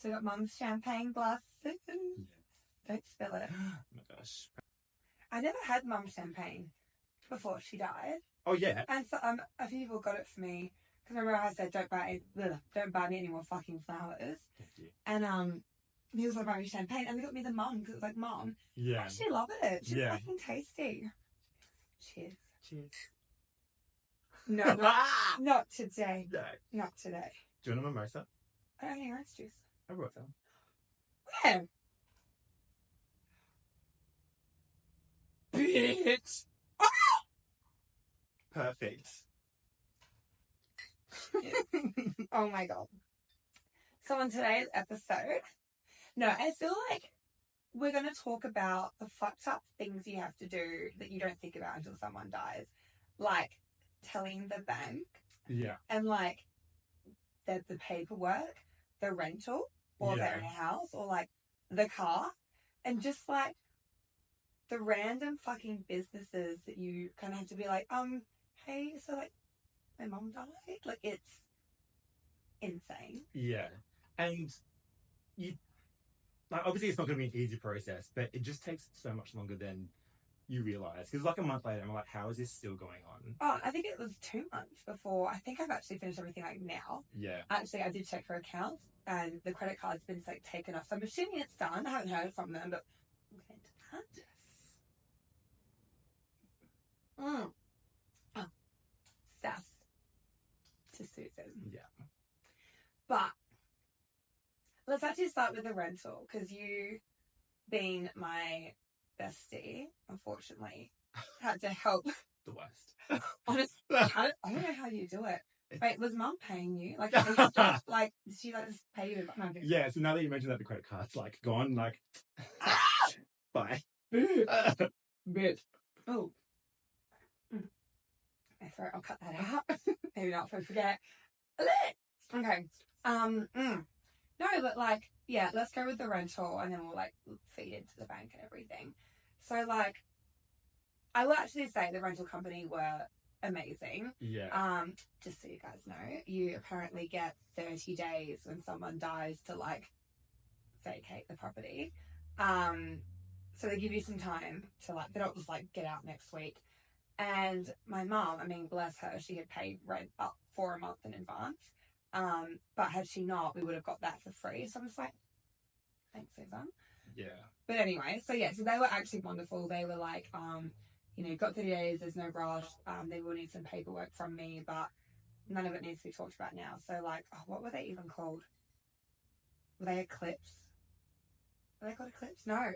So we got Mum's champagne glasses. Yes. Don't spill it. Oh my gosh. I never had Mum's champagne before she died. Oh yeah. And so a few people got it for me because remember I said don't buy me any more fucking flowers. Thank you. And he was like buying me champagne, and they got me the Mum because it was like Mum. Yeah. I actually love it. She's Yeah. fucking tasty. Cheers. Cheers. No, not today. No. Not today. Do you want a mimosa? I don't have any orange juice. I brought some. Where? Bitch. Perfect. Oh my god. So on today's episode, I feel like we're going to talk about the fucked up things you have to do that you don't think about until someone dies. Like telling the bank. Yeah. And like the paperwork, the rental, or they're in a house, or like the car. And just like the random fucking businesses that you kind of have to be like, hey, so like my mum died. Like it's insane. Yeah. And you, like, obviously it's not going to be an easy process, but it just takes so much longer than you realise. Because like a month later, I'm like, how is this still going on? Oh, I think it was 2 months before. I think I've actually finished everything like now. Yeah. Actually, I did check her accounts and the credit card's been like taken off. So I'm assuming it's done. I haven't heard from them, but we'll get into that. Oh, sass to Susan. Yeah. But let's actually start with the rental because you, being my bestie, unfortunately, had to help. The worst. Honestly, I don't know how you do it. Wait, was Mum paying you? Like, did she like just pay you? No, yeah. So now that you mentioned that, the credit card's like gone. Like, bye. Bitch. Oh. Sorry, I'll cut that out. Maybe not if I forget. Okay. No, but like, yeah, let's go with the rental and then we'll like feed into the bank and everything. So like, I will actually say the rental company were amazing. Yeah. Just so you guys know, you apparently get 30 days when someone dies to like vacate the property. So they give you some time to like, they don't just like get out next week. And my mum, I mean, bless her, she had paid rent up for a month in advance. But had she not, we would have got that for free. So I'm just like, thanks, Susan. Yeah. But anyway, so they were actually wonderful. They were like, got 30 days, there's no rush. They will need some paperwork from me, but none of it needs to be talked about now. So like, what were they even called? Were they Eclipse? Were they called Eclipse? No.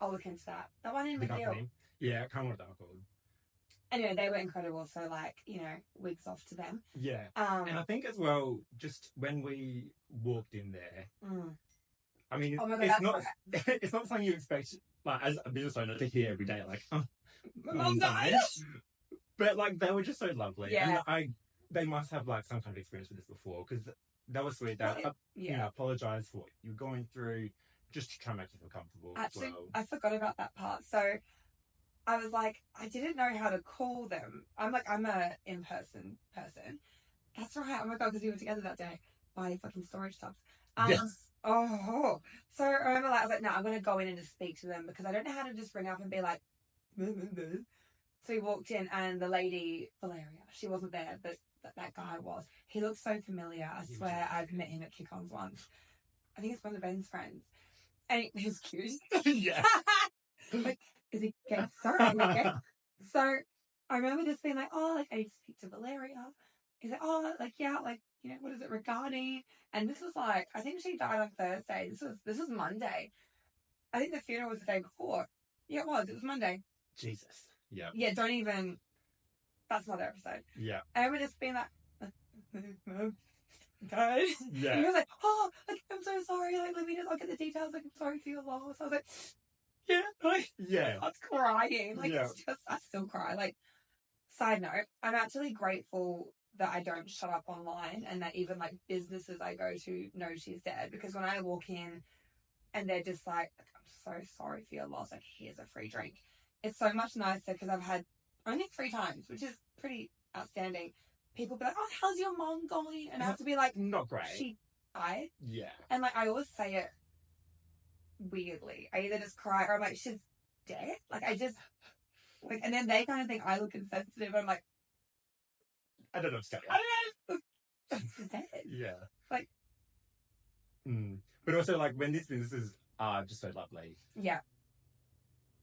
I'll look into that. That one in McGill. Yeah, I can't remember what they were called. Anyway, they were incredible. So like, wigs off to them. Yeah. And I think as well, just when we walked in there, I mean, it's not something you expect, like, as a business owner to hear every day, like, my mum died. But like, they were just so lovely. Yeah. And they must have like some kind of experience with this before, because that was sweet. They apologise for what you're going through, just to try and make you feel comfortable. Actually, as well. I forgot about that part. So I was like, I didn't know how to call them. I'm a in-person person. That's right. Oh my God, because we were together that day buying fucking storage tubs. Yes. Oh. So I remember I was like, no, I'm going to go in and just speak to them because I don't know how to just ring up and be like, boo, boo, boo. So we walked in and the lady, Valeria, she wasn't there, but that guy was. He looked so familiar. I swear I've met him at Kick-Ons once. I think it's one of Ben's friends. And he was cute. Yeah. Like, is he gay? Sorry, I'm not gay. So I remember just being like, I need to speak to Valeria. He's like, yeah, what is it regarding? And this was like, I think she died on Thursday. This was Monday. I think the funeral was the day before. Yeah, it was Monday. Jesus. Yeah. Yeah, that's another episode. Yeah. And we're just being like, okay. Yeah. And he was like, I'm so sorry. Like, let me just, I'll get the details. Like, I'm sorry for your loss. I was like, yeah. I was crying. Like, it's just, I still cry. Like, side note, I'm actually grateful that I don't shut up online and that even like businesses I go to know she's dead, because when I walk in and they're just like, I'm so sorry for your loss, like, here's a free drink. It's so much nicer because I've had only 3 times, which is pretty outstanding. People be like, how's your mom going? And I have to be like, not great. She I. Yeah. And, like, I always say it weirdly. I either just cry or I'm like, she's dead? Like, I just, like, and then they kind of think I look insensitive. I'm like, I don't know what to tell you. I don't know. She's dead. Yeah. Like. But also, like, when these businesses are just so lovely. Yeah.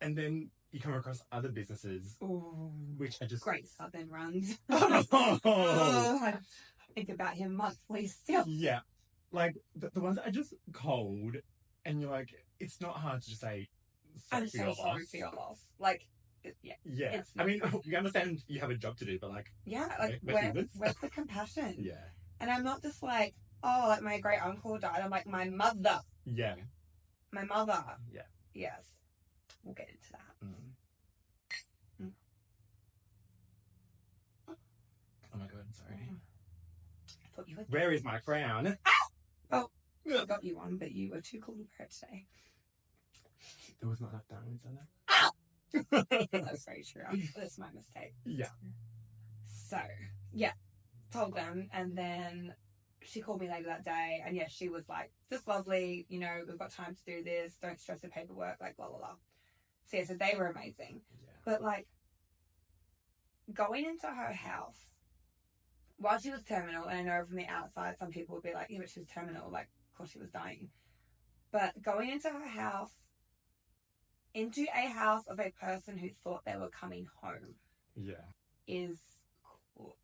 And then you come across other businesses, which are just... Great Southern runs. Oh. I think about him monthly still. Yeah. Like, the ones that are just cold, and you're like, it's not hard to just say, I'm so sorry for your loss. Like, yeah. Yeah. I mean, you understand you have a job to do, but, like... Yeah, like, where's the compassion? Yeah. And I'm not just like, oh, like, my great uncle died. I'm like, my mother. Yeah. My mother. Yeah. Yes. We'll get into that. Oh my god, I'm sorry. I thought you were... Where is my crown? Oh, I got you one, but you were too cool to wear it today. There was not enough diamonds on there. That's very true. That's my mistake. Yeah. So, yeah. Told them, and then she called me later that day, and she was like, just lovely, you know, we've got time to do this, don't stress the paperwork, like, blah, blah, blah. So, so they were amazing. Yeah. But, like, going into her house, while she was terminal, and I know from the outside, some people would be like, yeah, but she was terminal, like, of course she was dying. But going into her house, into a house of a person who thought they were coming home, is cooked.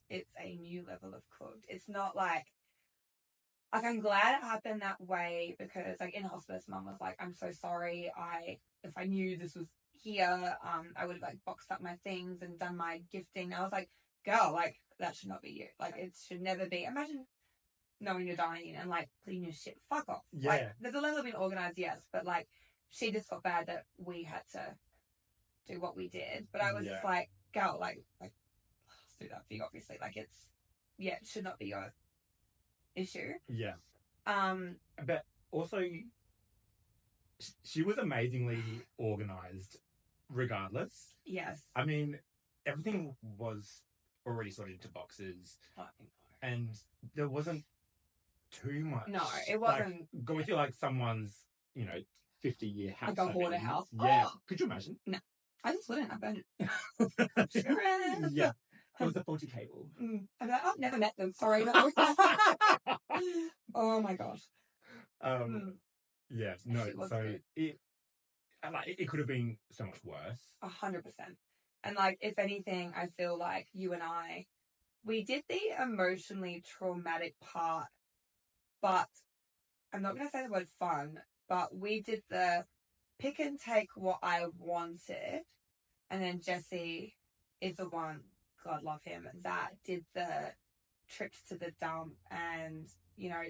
It's a new level of cooked. It's not like I'm glad it happened that way, because, like, in hospice, Mum was like, I'm so sorry. If I knew this was here, I would have, like, boxed up my things and done my gifting. I was like, girl, like, that should not be you. Like, it should never be. Imagine knowing you're dying and, like, putting your shit. Fuck off. Yeah. Like, there's a level of being organised, yes, but, like, she just got bad that we had to do what we did. But I was just like, girl, like, let's do that for you, obviously. Like, it should not be your issue. Yeah. But also, she was amazingly organised regardless. Yes. I mean, everything was already sorted into boxes. And there wasn't too much. No, it wasn't. Like, going through, like, someone's, 50-year house. Like a hoarder house. Yeah. Oh. Could you imagine? No. I just wouldn't. I burned it. Yeah. It was a faulty cable. I'm like, I've never met them. Sorry. Oh my gosh. Yeah. No. So good. it could have been so much worse. 100%. And, like, if anything, I feel like you and I, we did the emotionally traumatic part, but I'm not going to say the word fun, but we did the pick and take what I wanted, and then Jesse is the one, God love him, that did the trips to the dump, and,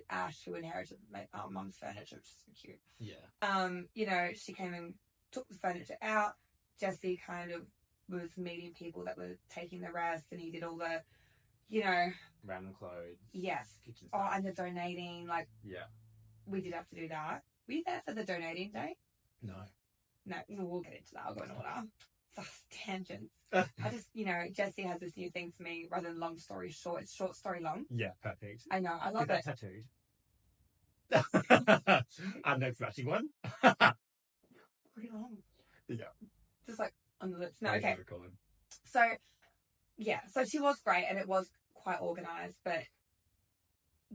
Ash, who inherited my mum's furniture, which is so cute. Yeah. She came and took the furniture out. Jesse kind of was meeting people that were taking the rest, and he did all the, random clothes. Yes. Kitchen stuff. Oh, and the donating, like. Yeah. We did have to do that. Were you there for the donating day? No. No, we'll get into that. I'll go in order. Tangents. I just, Jesse has this new thing for me, rather than long story short. It's short story long. Yeah, perfect. I know. I love it. Tattooed. Our next matching one. Pretty long. Yeah. Just like on the lips. No, okay. Cool. So, yeah. So she was great, and it was quite organised, but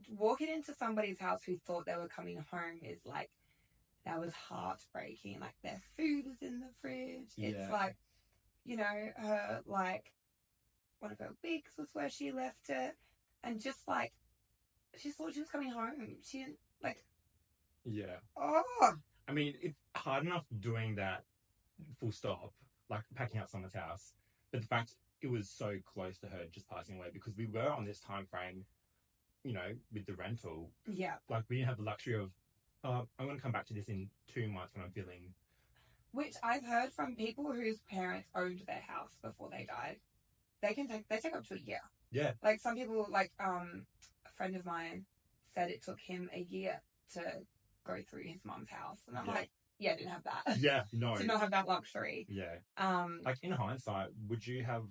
walking into somebody's house who thought they were coming home is like, that was heartbreaking. Like, their food is in the fridge. Yeah. It's like, her, like, one of her wigs was where she left it. And just, like, she thought she was coming home. She didn't, like... Yeah. Oh! I mean, it's hard enough doing that full stop, like packing up someone's house. But the fact it was so close to her just passing away, because we were on this time frame, with the rental. Yeah. Like, we didn't have the luxury of, I'm going to come back to this in 2 months when I'm feeling... Which I've heard from people whose parents owned their house before they died. They take up to a year. Yeah. Like, some people, like, a friend of mine said it took him a year to go through his mum's house. And I'm like, yeah, I didn't have that. Yeah, no. Did not have that luxury. Yeah. Like, in hindsight, would you have,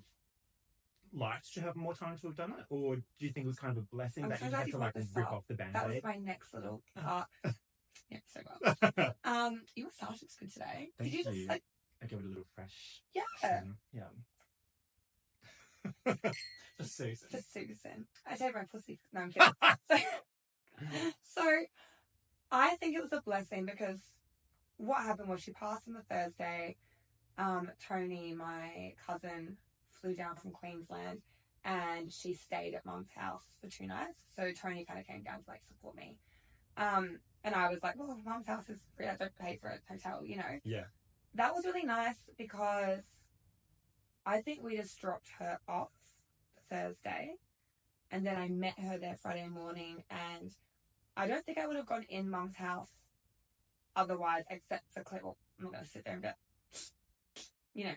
liked to have more time to have done it, or do you think it was kind of a blessing I'm that so you glad had you to brought like this rip up. off the That was band-aid? my next little part. Yeah, so well. Your moustache looks good today. Thank Did you just you. like? I give it a little fresh. Yeah. Trim. Yeah. For Susan. For Susan. I saved my pussy. No, I'm kidding. So I think it was a blessing because what happened was she passed on the Thursday. Tony, my cousin, flew down from Queensland and she stayed at Mum's house for 2 nights. So Tony kind of came down to like support me. And I was like, well, Mum's house is free. I don't pay for a hotel, you know. Yeah. That was really nice because I think we just dropped her off Thursday and then I met her there Friday morning and I don't think I would have gone in Mum's house otherwise except for Claire. Well, I'm not going to sit there and get, you know.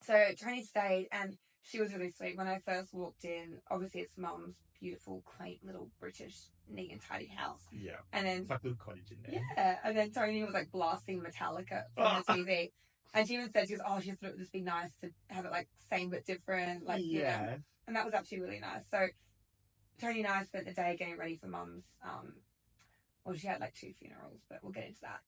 So Tony stayed and she was really sweet. When I first walked in, obviously it's Mum's beautiful, quaint little British neat and tidy house. Yeah. And then it's like a little cottage in there. Yeah. And then Tony was like blasting Metallica from the TV. And she even said, she thought it would just be nice to have it like same but different. Like, you know. And that was actually really nice. So Tony and I spent the day getting ready for Mum's, well, she had like 2 funerals, but we'll get into that.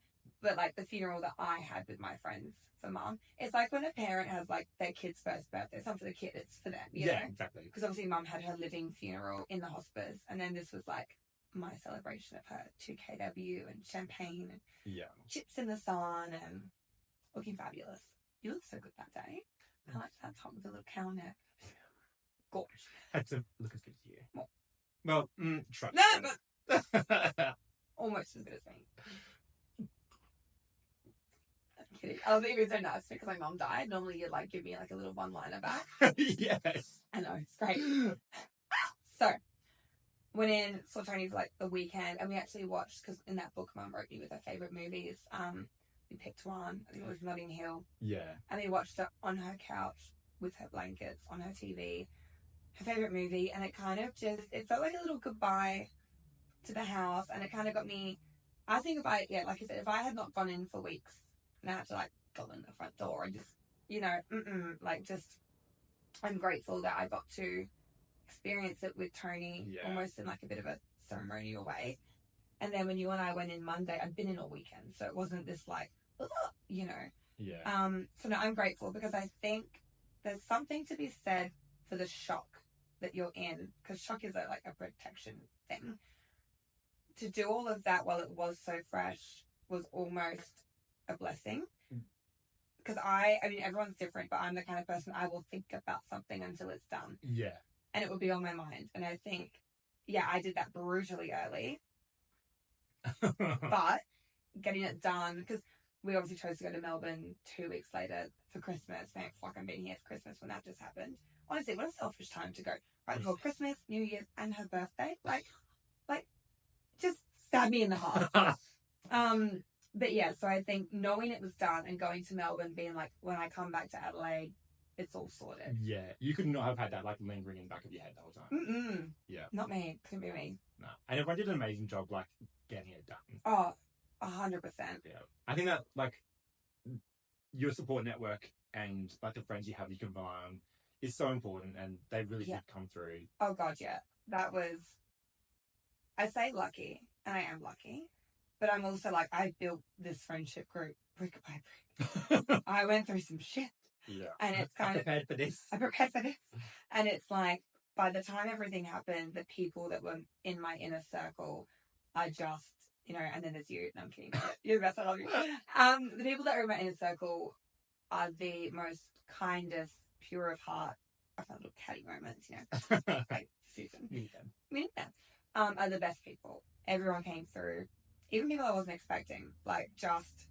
But like the funeral that I had with my friends for Mum, it's like when a parent has like their kid's first birthday, it's not for the kid, it's for them, you know? Exactly. Because obviously Mum had her living funeral in the hospice, and then this was like my celebration of her 2KW and champagne and chips in the sun and looking fabulous. You look so good that day. I like that top with the little cow neck. Gorgeous. Had to look as good as you. What? Well, try. No, but almost as good as me. I'm kidding. I was even so nice because my mum died. Normally you'd like give me like a little one-liner back. Yes. I know, it's great. So, went in, saw Tony for like the weekend, and we actually watched, because in that book Mum wrote me with her favourite movies, we picked one, I think it was Notting Hill. Yeah. And we watched it on her couch with her blankets, on her TV, her favourite movie, and it kind of just, it felt like a little goodbye to the house, and it kind of got me, I think if I, like I said, if I had not gone in for weeks, and I had to like go in the front door and just, you know, I'm grateful that I got to experience it with Tony, almost in like a bit of a ceremonial way. And then when you and I went in Monday, I'd been in all weekend, so it wasn't this like, you know. Yeah. So no, I'm grateful because I think there's something to be said for the shock that you're in, because shock is like a protection thing. To do all of that while it was so fresh was almost a blessing. Because I mean, everyone's different, but I'm the kind of person I will think about something until it's done. Yeah. And it will be on my mind. And I think, I did that brutally early. But getting it done, because we obviously chose to go to Melbourne 2 weeks later for Christmas. Thank fuck I'm being here for Christmas when that just happened. Honestly, what a selfish time to go. Right before Christmas, New Year's, and her birthday. Like, just stab me in the heart. But yeah, so I think knowing it was done and going to Melbourne being like, when I come back to Adelaide, it's all sorted. Yeah. You could not have had that like lingering in the back of your head the whole time. Yeah. Not me. Couldn't be me. No. And everyone did an amazing job like getting it done. Oh, 100%. Yeah. I think that like your support network and like the friends you have you can rely on is so important, and they really did come through. Oh God, yeah. That was, I say lucky, and I am lucky, but I'm also like, I built this friendship group brick by brick. I went through some shit. Yeah. And it's kind I prepared for this. I prepared for this. And it's like, by the time everything happened, the people that were in my inner circle are just, you know, and then there's you. No, I'm kidding. You're the best. I love you. The people that are in my inner circle are the most kindest, pure of heart. I've had little catty moments, you know. Like Susan. Are the best people. Everyone came through. Even people I wasn't expecting. Like, just,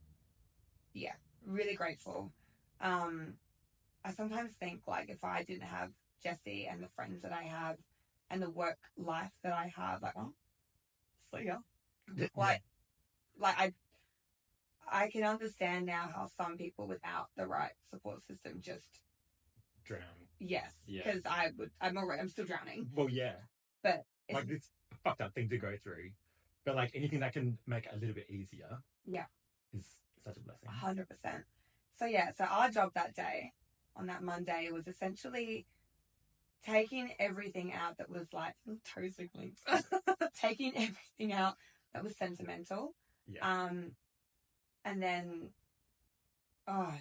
really grateful. I sometimes think, like, if I didn't have Jessie and the friends that I have and the work life that I have, like, oh, so yeah. I can understand now how some people without the right support system just drown. Yes. Yeah. Because I'm still drowning. Well, yeah. But like, it's a fucked up thing to go through. But like anything that can make it a little bit easier. Yeah. Is such a blessing. 100%. So yeah, so our job that day, on that Monday, was essentially taking everything out that was like toe siblings, taking everything out that was sentimental. Yeah. And then,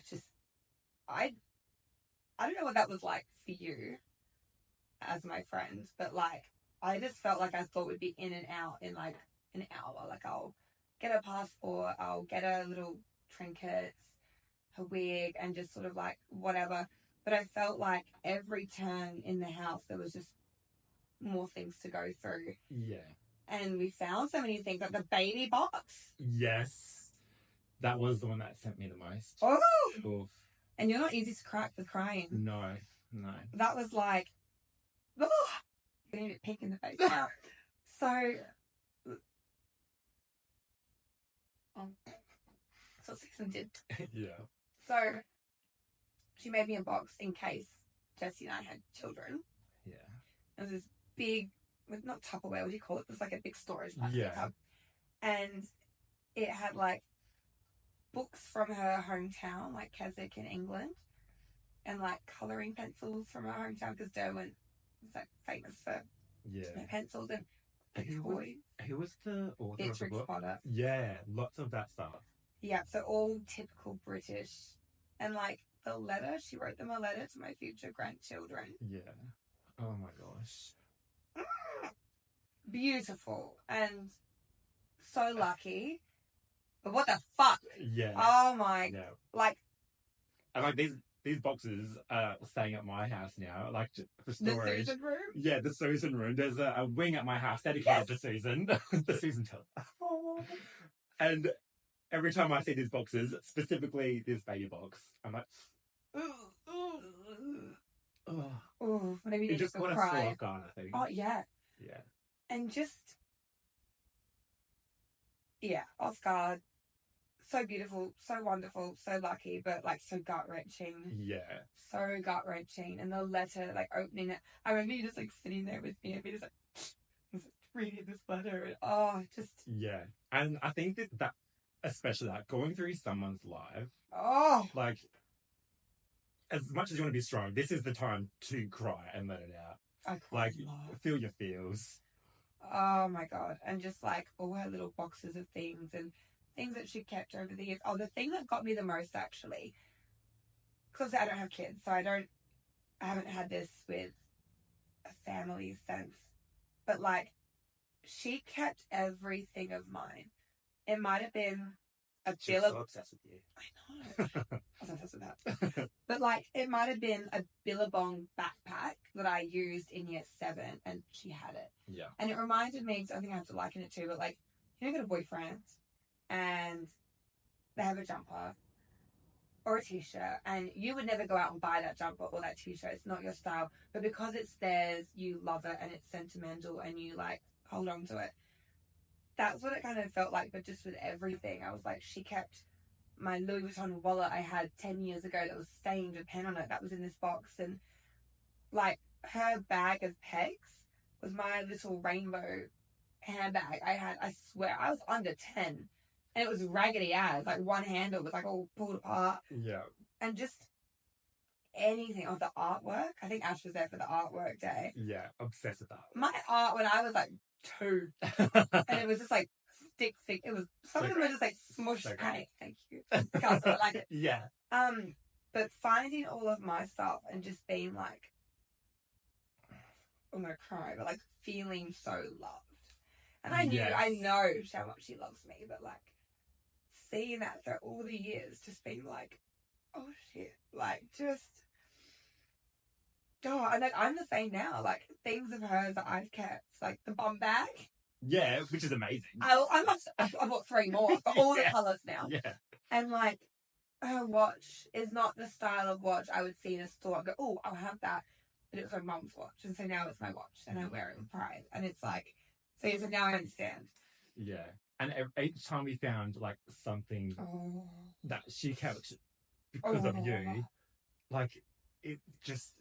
just I don't know what that was like for you as my friend, but like I just felt like I thought we'd be in and out in like an hour. Like I'll get a passport, I'll get her little trinkets, her wig, and just sort of like whatever. But I felt like every turn in the house there was just more things to go through. Yeah. And we found so many things, like the baby box. Yes. That was the one that sent me the most. Oh! Oof. And you're not easy to crack with crying. No. That was like, oh! Getting a bit pink in the face now. So, that's what Susan did. Yeah. So, she made me a box in case Jessie and I had children. Yeah. It was this big, not Tupperware, what do you call it? It's like a big storage plastic tub. And it had like books from her hometown, like Keswick in England, and like colouring pencils from her hometown because Derwent is like famous for their pencils and toys. Who was the author of the book? Potter. Yeah, lots of that stuff. Yeah, so all typical British. And like the letter, she wrote them a letter to my future grandchildren. Yeah. Oh my gosh. Beautiful and so lucky. But what the fuck? Yeah. Oh my. Yeah. Like. And like these boxes are staying at my house now, like for storage. The Susan room? Yeah, the Susan room. There's a wing at my house dedicated to Susan. The Susan tub. Oh. And every time I see these boxes, specifically this baby box, I'm like, oh, maybe you just got to slow off guard, I think. Oh yeah. Yeah. And just Oscar, so beautiful, so wonderful, so lucky, but like so gut wrenching. Yeah. So gut wrenching. And the letter, like opening it, I remember you just like sitting there with me and me just like reading this letter and just yeah. And I think that especially like going through someone's life, like as much as you want to be strong, this is the time to cry and let it out. I cry like a lot. Feel your feels. Oh my god. And just like all her little boxes of things and things that she kept over the years. Oh, the thing that got me the most actually, because I don't have kids, so I haven't had this with a family sense, but like she kept everything of mine. It might have been a She's so obsessed with you. I know. I was obsessed with that. But like it might have been a Billabong backpack that I used in year 7 and she had it. Yeah. And it reminded me, because I think I have to liken it to, but like, you know, got a boyfriend and they have a jumper or a t-shirt and you would never go out and buy that jumper or that t-shirt. It's not your style. But because it's theirs, you love it and it's sentimental and you like hold on to it. That's what it kind of felt like, but just with everything. I was like, she kept my Louis Vuitton wallet I had 10 years ago that was stained with pen on it. That was in this box. And like her bag of pegs was my little rainbow handbag I had. I swear, I was under 10 and it was raggedy as, like one handle was like all pulled apart. Yeah. And just anything. Oh, the artwork. I think Ash was there for the artwork day. Yeah, obsessed with that. My art when I was like 2 and it was just like stick. It was, some of them were just like smush paint. Thank you. Because I like it. Yeah. But finding all of my stuff and just being like, I'm gonna cry, but like feeling so loved. And I know how much she loves me, but like seeing that through all the years, just being like, oh shit, like just, and like I'm the same now. Like things of hers that I've kept, like the bomb bag. Yeah, which is amazing. I bought 3 more. I've got all the colours now. Yeah. And like her watch is not the style of watch I would see in a store and go, oh, I'll have that. But it was my mum's watch. And so now it's my watch and I wear it with pride. And it's like, so now I understand. Yeah. And each time we found like something that she kept because of you, like it just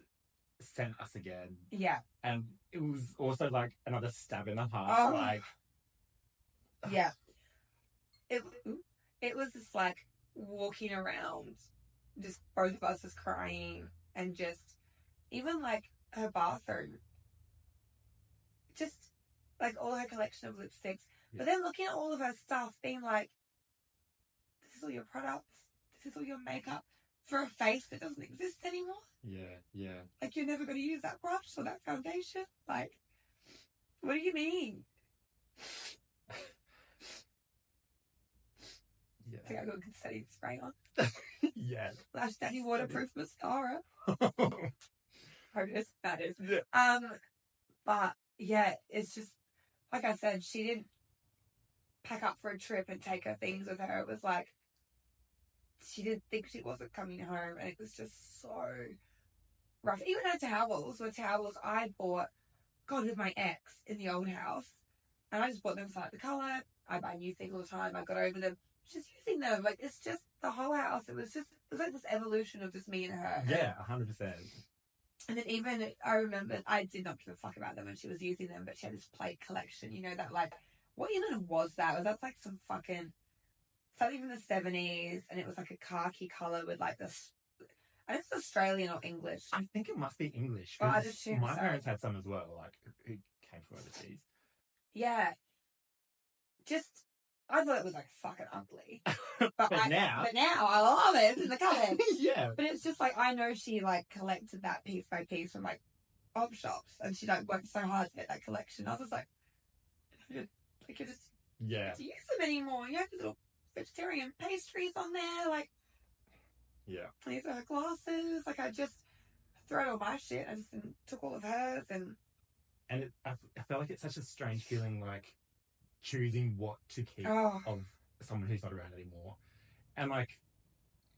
sent us again. Yeah. And it was also like another stab in the heart. Like, yeah. It was just like walking around, just both of us just crying and just even like her bathroom. Just, like, all her collection of lipsticks. Yeah. But then looking at all of her stuff, being like, this is all your products. This is all your makeup for a face that doesn't exist anymore. Yeah, yeah. Like, you're never going to use that brush or that foundation. Like, what do you mean? Yeah. So I got good setting spray on. Yeah. Lash Daddy waterproof mascara. Hopeless, that is. Yeah. But yeah, it's just like I said, she didn't pack up for a trip and take her things with her. It was like she didn't think she wasn't coming home, and it was just so rough. Even her towels were towels I bought, God, with my ex in the old house, and I just bought them for like the colour. I buy new things all the time. I got over them, just using them. Like, it's just the whole house. It was like this evolution of just me and her. Yeah, 100%. And then even, I remember, I did not give a fuck about them when she was using them, but she had this plate collection, you know, that like, what even was that? Was that like some fucking, something from the 70s, and it was like a khaki colour with like this, I think it's Australian or English. I think it must be English. Well, I'd assume my so. parents had some as well, like, who came from overseas. Yeah. Just, I thought it was like fucking ugly. But now I love it. It's in the cupboard. Yeah. But it's just like, I know she like collected that piece by piece from like op shops, and she like worked so hard to get that collection. I was just like you're just Yeah. to use them anymore. You have these little vegetarian pastries on there, like, Yeah. these are her glasses. Like, I just threw all my shit. I just took all of hers, and I felt like it's such a strange feeling, like choosing what to keep Oh. of someone who's not around anymore. And like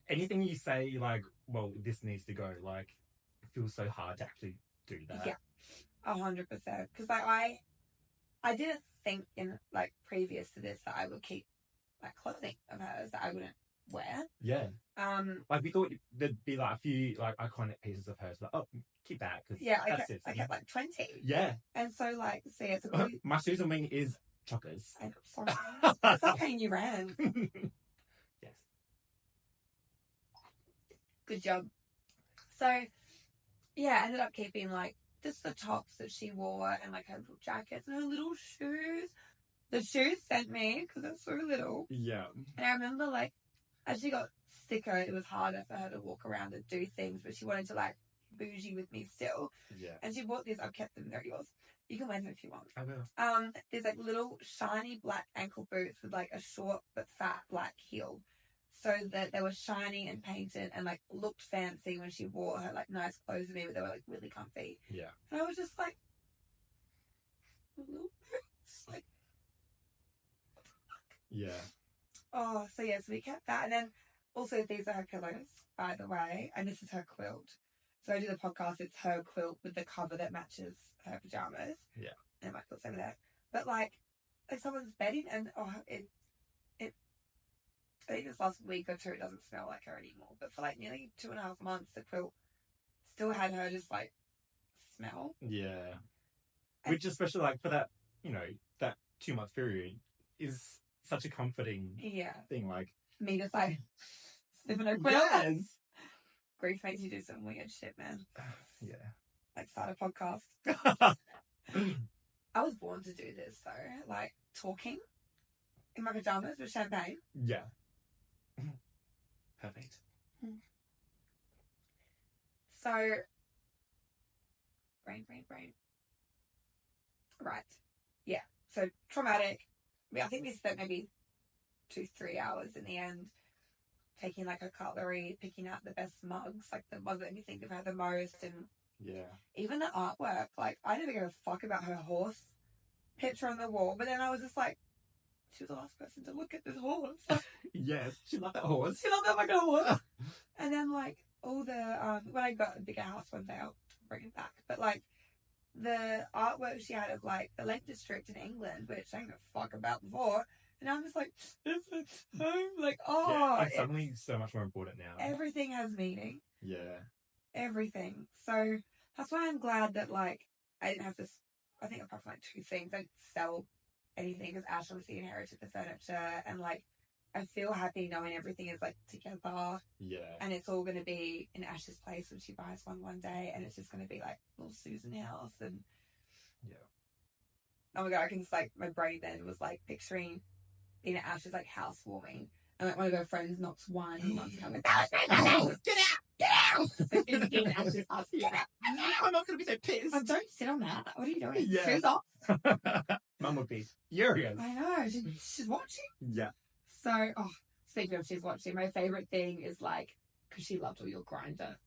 anything you say, like, well, this needs to go, like, it feels so hard to actually do that. Yeah, 100%. Because like I didn't think in like previous to this that I would keep like clothing of hers that I wouldn't wear. Yeah. Like, we thought there'd be like a few like iconic pieces of hers, but keep that, because Yeah, I kept like 20. Yeah. And so like, see, it's a really, my Susan wing is chocolates. I'm sorry. It's not paying you rent. Yes. Good job. So yeah, I ended up keeping like just the tops that she wore, and like her little jackets and her little shoes. The shoes sent me because they're so little. Yeah. And I remember like as she got sicker, it was harder for her to walk around and do things, but she wanted to like bougie with me still. Yeah. And she bought these. I've kept them. They're yours. You can wear them if you want. I will. There's like little shiny black ankle boots with like a short but fat black heel, so that they were shiny and painted and like looked fancy when she wore her like nice clothes with me, but they were like really comfy. Yeah. And I was just like, little boots, like, what the fuck? Yeah. Oh, so yeah, so we kept that, and then also these are her pillows, by the way, and this is her quilt. So I do the podcast, it's her quilt with the cover that matches her pajamas. Yeah. And my quilt's over there. But like someone's bedding, and it I think this last week or two it doesn't smell like her anymore. But for like nearly 2.5 months, the quilt still had her just like smell. Yeah. Which, especially like for that, you know, that 2-month period is such a comforting thing. Like, me just like sniffing her quilt. Yes. Grief makes you do some weird shit, man. Yeah. Like start a podcast. I was born to do this though, like talking in my pajamas with champagne. Yeah. Perfect. So, brain. Right. Yeah. So traumatic. I think we spent maybe 2-3 hours in the end, taking like her cutlery, picking out the best mugs, like the ones that made me think of her the most, and even the artwork. Like, I didn't give a fuck about her horse picture on the wall, but then I was just like, she was the last person to look at this horse. Yes, she loved that horse. She loved that fucking horse. And then like all the when I got a bigger house one day, I'll bring it back. But like the artwork she had of like the Lake District in England, which I didn't give a fuck about before. And I'm just like, it's home. Like, it's suddenly so much more important now. Everything has meaning. Yeah. Everything. So that's why I'm glad that like I didn't have this. I think apart from like 2 things, I didn't sell anything because Ash obviously inherited the furniture, and like I feel happy knowing everything is like together. Yeah. And it's all going to be in Ash's place when she buys one day, and it's just going to be like little Susan house. And yeah. Oh my god, I can just like, my brain then was like picturing being at Ash's like housewarming, and like one of her friends knocks wine and one's coming, get out! Get out! In Ash's house, get out! I'm not going to be so pissed. Don't sit on that. What are you doing? Yeah. Shoes off. Mum would be furious. I know. She's watching. Yeah. So, speaking of she's watching, my favourite thing is like, because she loved all your grinder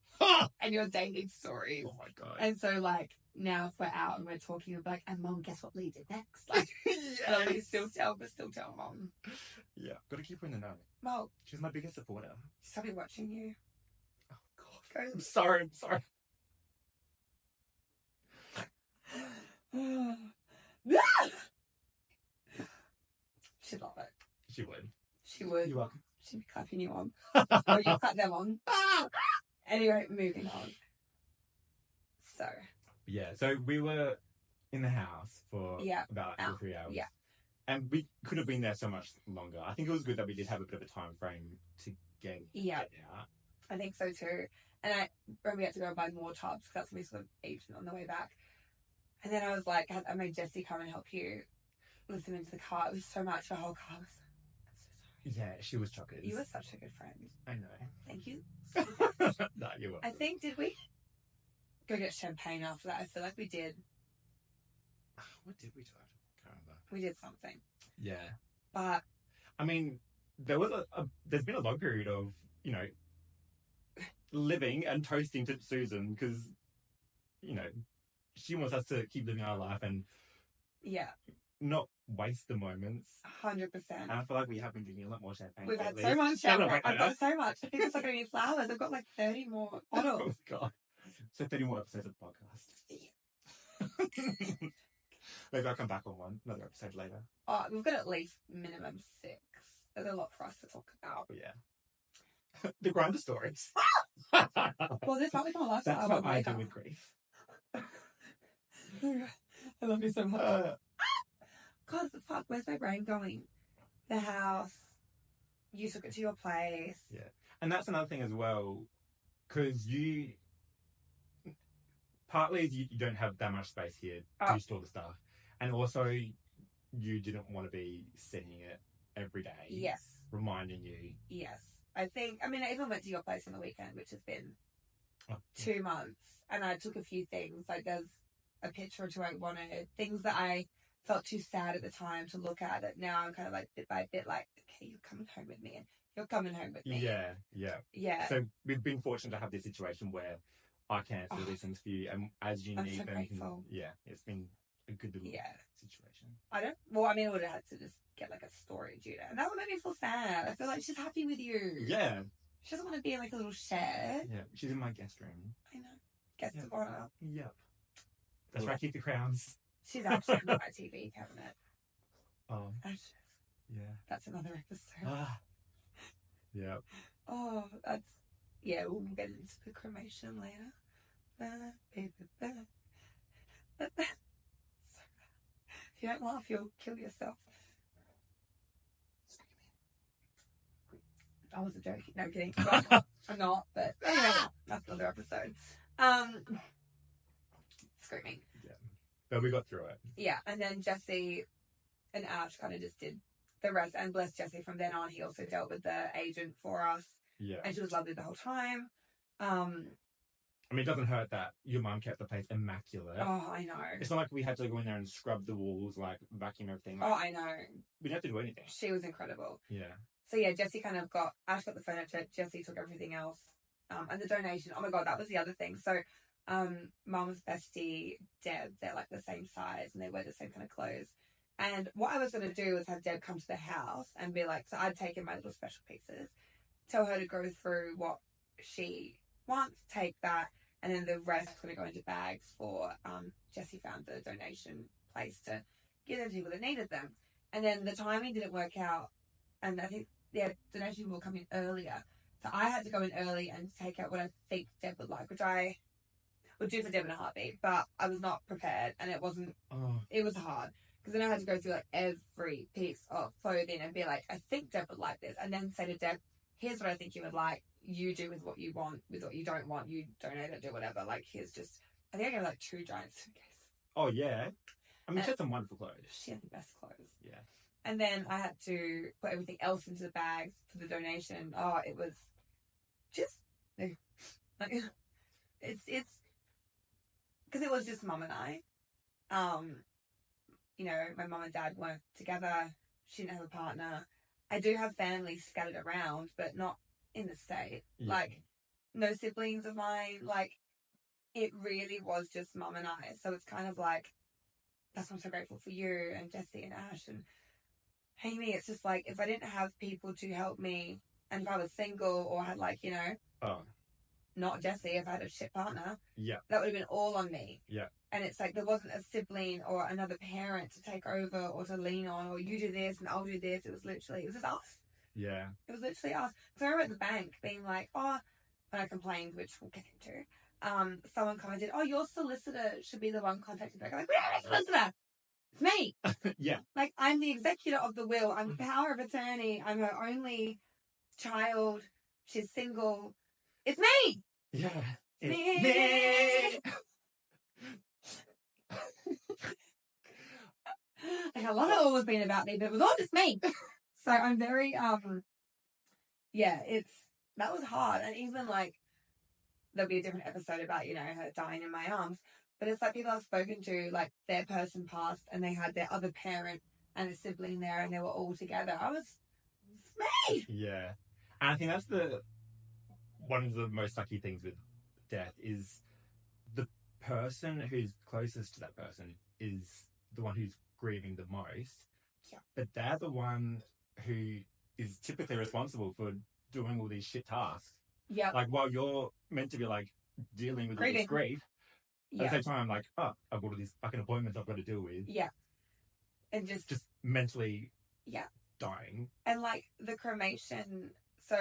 and your dating stories. Oh my god. And so like, now if we're out and we're talking, we're like, and Mum, guess what Leigh did next? Like, yes. we still tell Mum. Yeah. Got to keep her in the know. Well, she's my biggest supporter. She's probably watching you. Oh god. I'm sorry. She'd love it. She would. She would. You're welcome. She'd be clapping you on. Or you clap them on. Anyway, moving on. So. Yeah, so we were in the house for about 2 or 3 hours. Yeah. And we could have been there so much longer. I think it was good that we did have a bit of a time frame to get out. I think so too. And we had to go and buy more tubs because that's when we sort of aged on the way back. And then I was like, I made Jessie come and help you listen into the car. It was so much. The whole car was. I'm so sorry. Yeah, she was chockers. You were such a good friend. I know. Thank you. No, you were. I think, did we go get champagne after that? I feel like we did. What did we do? I can't remember. We did something. Yeah. But I mean, there was there's been a long period of, you know, living and toasting to Susan because, you know, she wants us to keep living our life and not waste the moments. 100%. And I feel like we have been drinking a lot more champagne. We've had so much champagne. I've got so much. I think it's not going to be flowers. I've got like 30 more bottles. Oh god. So 30 more episodes of the podcast. Maybe I'll come back on another episode later. Oh, we've got at least minimum 6. There's a lot for us to talk about. Oh, yeah. The grinder stories. Well, this might become a lifestyle. That's what I do with grief. I love you so much. God, fuck, where's my brain going? The house. You took it to your place. Yeah. And that's another thing as well, because partly you don't have that much space here to store the stuff. And also, you didn't want to be seeing it every day. Yes. Reminding you. Yes. I even went to your place on the weekend, which has been 2 months. And I took a few things. Like, there's a picture or two I wanted. Things that I felt too sad at the time to look at, that now I'm kind of like, bit by bit, like, okay, you're coming home with me. And you're coming home with me. Yeah, yeah. Yeah. So we've been fortunate to have this situation where I can answer these things for you. And as you need them. Yeah, it's been a good little situation. I would have had to just get like a storage unit, and that would make me feel sad. I feel like she's happy with you. Yeah. She doesn't want to be in like a little shed. Yeah, she's in my guest room. I know. Guest of honor. Yep. That's where I keep the crowns. She's actually in my TV cabinet. Oh. Ashes. Yeah. That's another episode. Yeah. Oh, we'll get into the cremation later. If you don't laugh, you'll kill yourself. I wasn't joking. No, I'm kidding. I'm not, but anyway, that's another episode. Screaming. Yeah. But we got through it. Yeah, and then Jessie and Ash kind of just did the rest, and bless Jessie, from then on, he also dealt with the agent for us. Yeah. And she was lovely the whole time. I mean, it doesn't hurt that your mum kept the place immaculate. Oh, I know. It's not like we had to go in there and scrub the walls, like vacuum everything. Oh, I know. We didn't have to do anything. She was incredible. Yeah. So yeah, Ash got the furniture, Jessie took everything else. And the donation, oh my god, that was the other thing. So, Mum's bestie, Deb, they're like the same size and they wear the same kind of clothes. And what I was going to do was have Deb come to the house and be like, so I'd taken my little special pieces, tell her to go through what she wants, take that, and then the rest is going to go into bags for, Jessie found the donation place to give them to people that needed them. And then the timing didn't work out, and I think donation will come in earlier. So I had to go in early and take out what I think Deb would like, which I would do for Deb in a heartbeat, but I was not prepared, and it wasn't, it was hard. Because then I had to go through like every piece of clothing and be like, I think Deb would like this. And then say to Deb, here's what I think you would like. You do with what you want, with what you don't want. You donate it, do whatever. Like, here's just, I think I gave like 2 giant suitcases. Oh, yeah. I mean, she had some wonderful clothes. She had the best clothes. Yeah. And then I had to put everything else into the bags for the donation. Oh, it was just, like, it's, because it was just Mum and I. You know, my mum and dad weren't together. She didn't have a partner. I do have family scattered around, but not in the state. Yeah. Like, no siblings of mine. Like, it really was just Mum and I. So it's kind of like, that's why I'm so grateful for you and Jessie and Ash and Amy. It's just like, if I didn't have people to help me, and if I was single or had like, you know, not Jessie, if I had a shit partner, that would have been all on me. Yeah. And it's like, there wasn't a sibling or another parent to take over or to lean on, or you do this and I'll do this. It was just us. Yeah. It was literally us. So I remember at the bank being like, oh, when I complained, which we'll get into, someone commented, oh, your solicitor should be the one contacting back. I'm like, we don't have a solicitor. It's me. Yeah. Like, I'm the executor of the will. I'm the power of attorney. I'm her only child. She's single. It's me. Yeah. It's me. Like, a lot of it all has been about me, but it was all just me. So I'm very, yeah, that was hard. And even like, there'll be a different episode about, you know, her dying in my arms. But it's like people I've spoken to, like their person passed and they had their other parent and a sibling there and they were all together. It's me. Yeah. And I think that's one of the most sucky things with death is the person who's closest to that person is the one who's grieving the most. Yeah. But they're the one who is typically responsible for doing all these shit tasks. Yeah. Like, while you're meant to be like dealing with all this grief, at the same time, like, oh, I've got all these fucking appointments I've got to deal with. Yeah. And just mentally dying. And like the cremation, so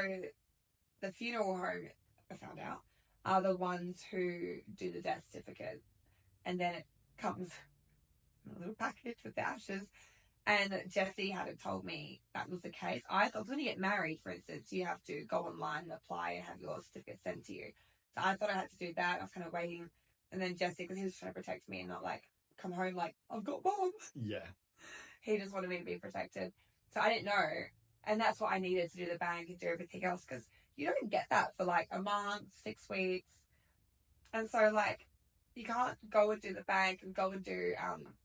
the funeral home, I found out, are the ones who do the death certificate. And then it comes in a little package with the ashes. And Jessie hadn't told me that was the case. I thought when you get married, for instance, you have to go online and apply and have your certificate sent to you. So I thought I had to do that. I was kind of waiting. And then Jessie, because he was trying to protect me and not like come home like, I've got Mom. Yeah. He just wanted me to be protected. So I didn't know. And that's what I needed to do the bank and do everything else, because you don't get that for like a month, 6 weeks. And so like, you can't go and do the bank and go and do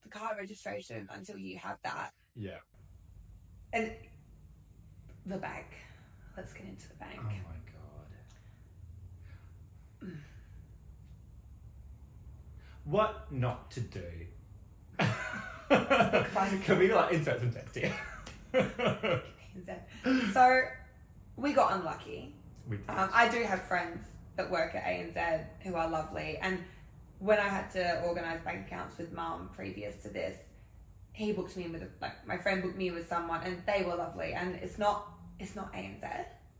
the car registration until you have that. Yeah. And the bank. Let's get into the bank. Oh my God. What not to do? Can we like insert some text here? So we got unlucky. We did. I do have friends that work at ANZ who are lovely, and when I had to organise bank accounts with Mum previous to this, he booked me with my friend booked me with someone, and they were lovely. And it's not ANZ.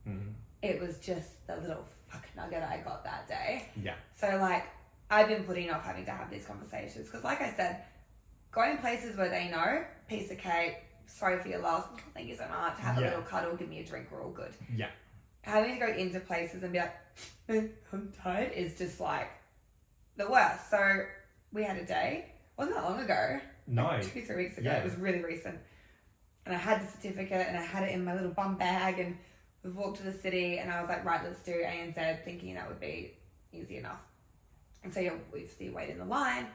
Mm-hmm. It was just the little fuck nugget I got that day. Yeah. So like, I've been putting off having to have these conversations because, like I said, going places where they know, piece of cake, sorry for your loss, thank you so much, have a little cuddle, give me a drink, we're all good. Yeah. Having to go into places and be like, I'm tired, is just like the worst. So we had a day, wasn't that long ago? No. Like 2-3 weeks ago. It was really recent. And I had the certificate and I had it in my little bum bag, and we've walked to the city and I was like, right, let's do ANZ, thinking that would be easy enough. And so we waited in the line,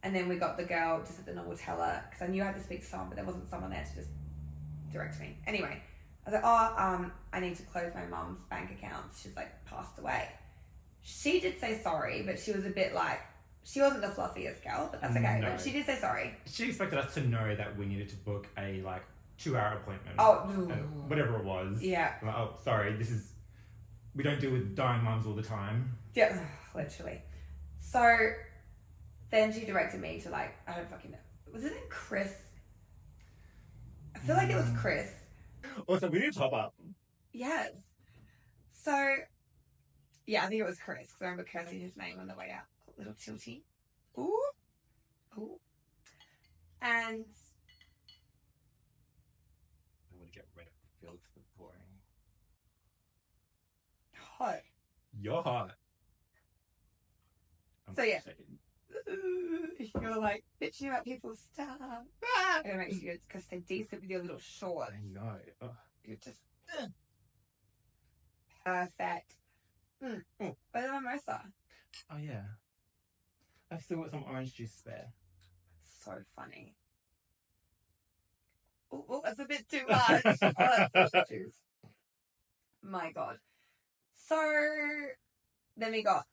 and then we got the girl just at the normal teller, because I knew I had to speak to someone, but there wasn't someone there to just direct me. Anyway, I was like, I need to close my mum's bank accounts. She's like passed away. She did say sorry, but she was a bit like, she wasn't the fluffiest girl, but that's okay. No. But she did say sorry. She expected us to know that we needed to book a 2-hour appointment. Whatever it was. Yeah. I'm like, oh, sorry, we don't deal with dying mums all the time. Yeah, literally. So then she directed me to I don't fucking know. Was it Chris? I feel like it was Chris. Also, we need to top up. Yes. So, yeah, I think it was Chris, because I remember cursing his name on the way out. A little tilty. Ooh. And boring. Hot. You're hot. So yeah. You're like bitching about people's stuff. It makes you go stay decent with your little shorts. I know. Ugh. You're just perfect. But then mimosa. Oh yeah. I've still got some orange juice spare. So funny. Oh, that's a bit too much. That's orange juice. My God. So then we got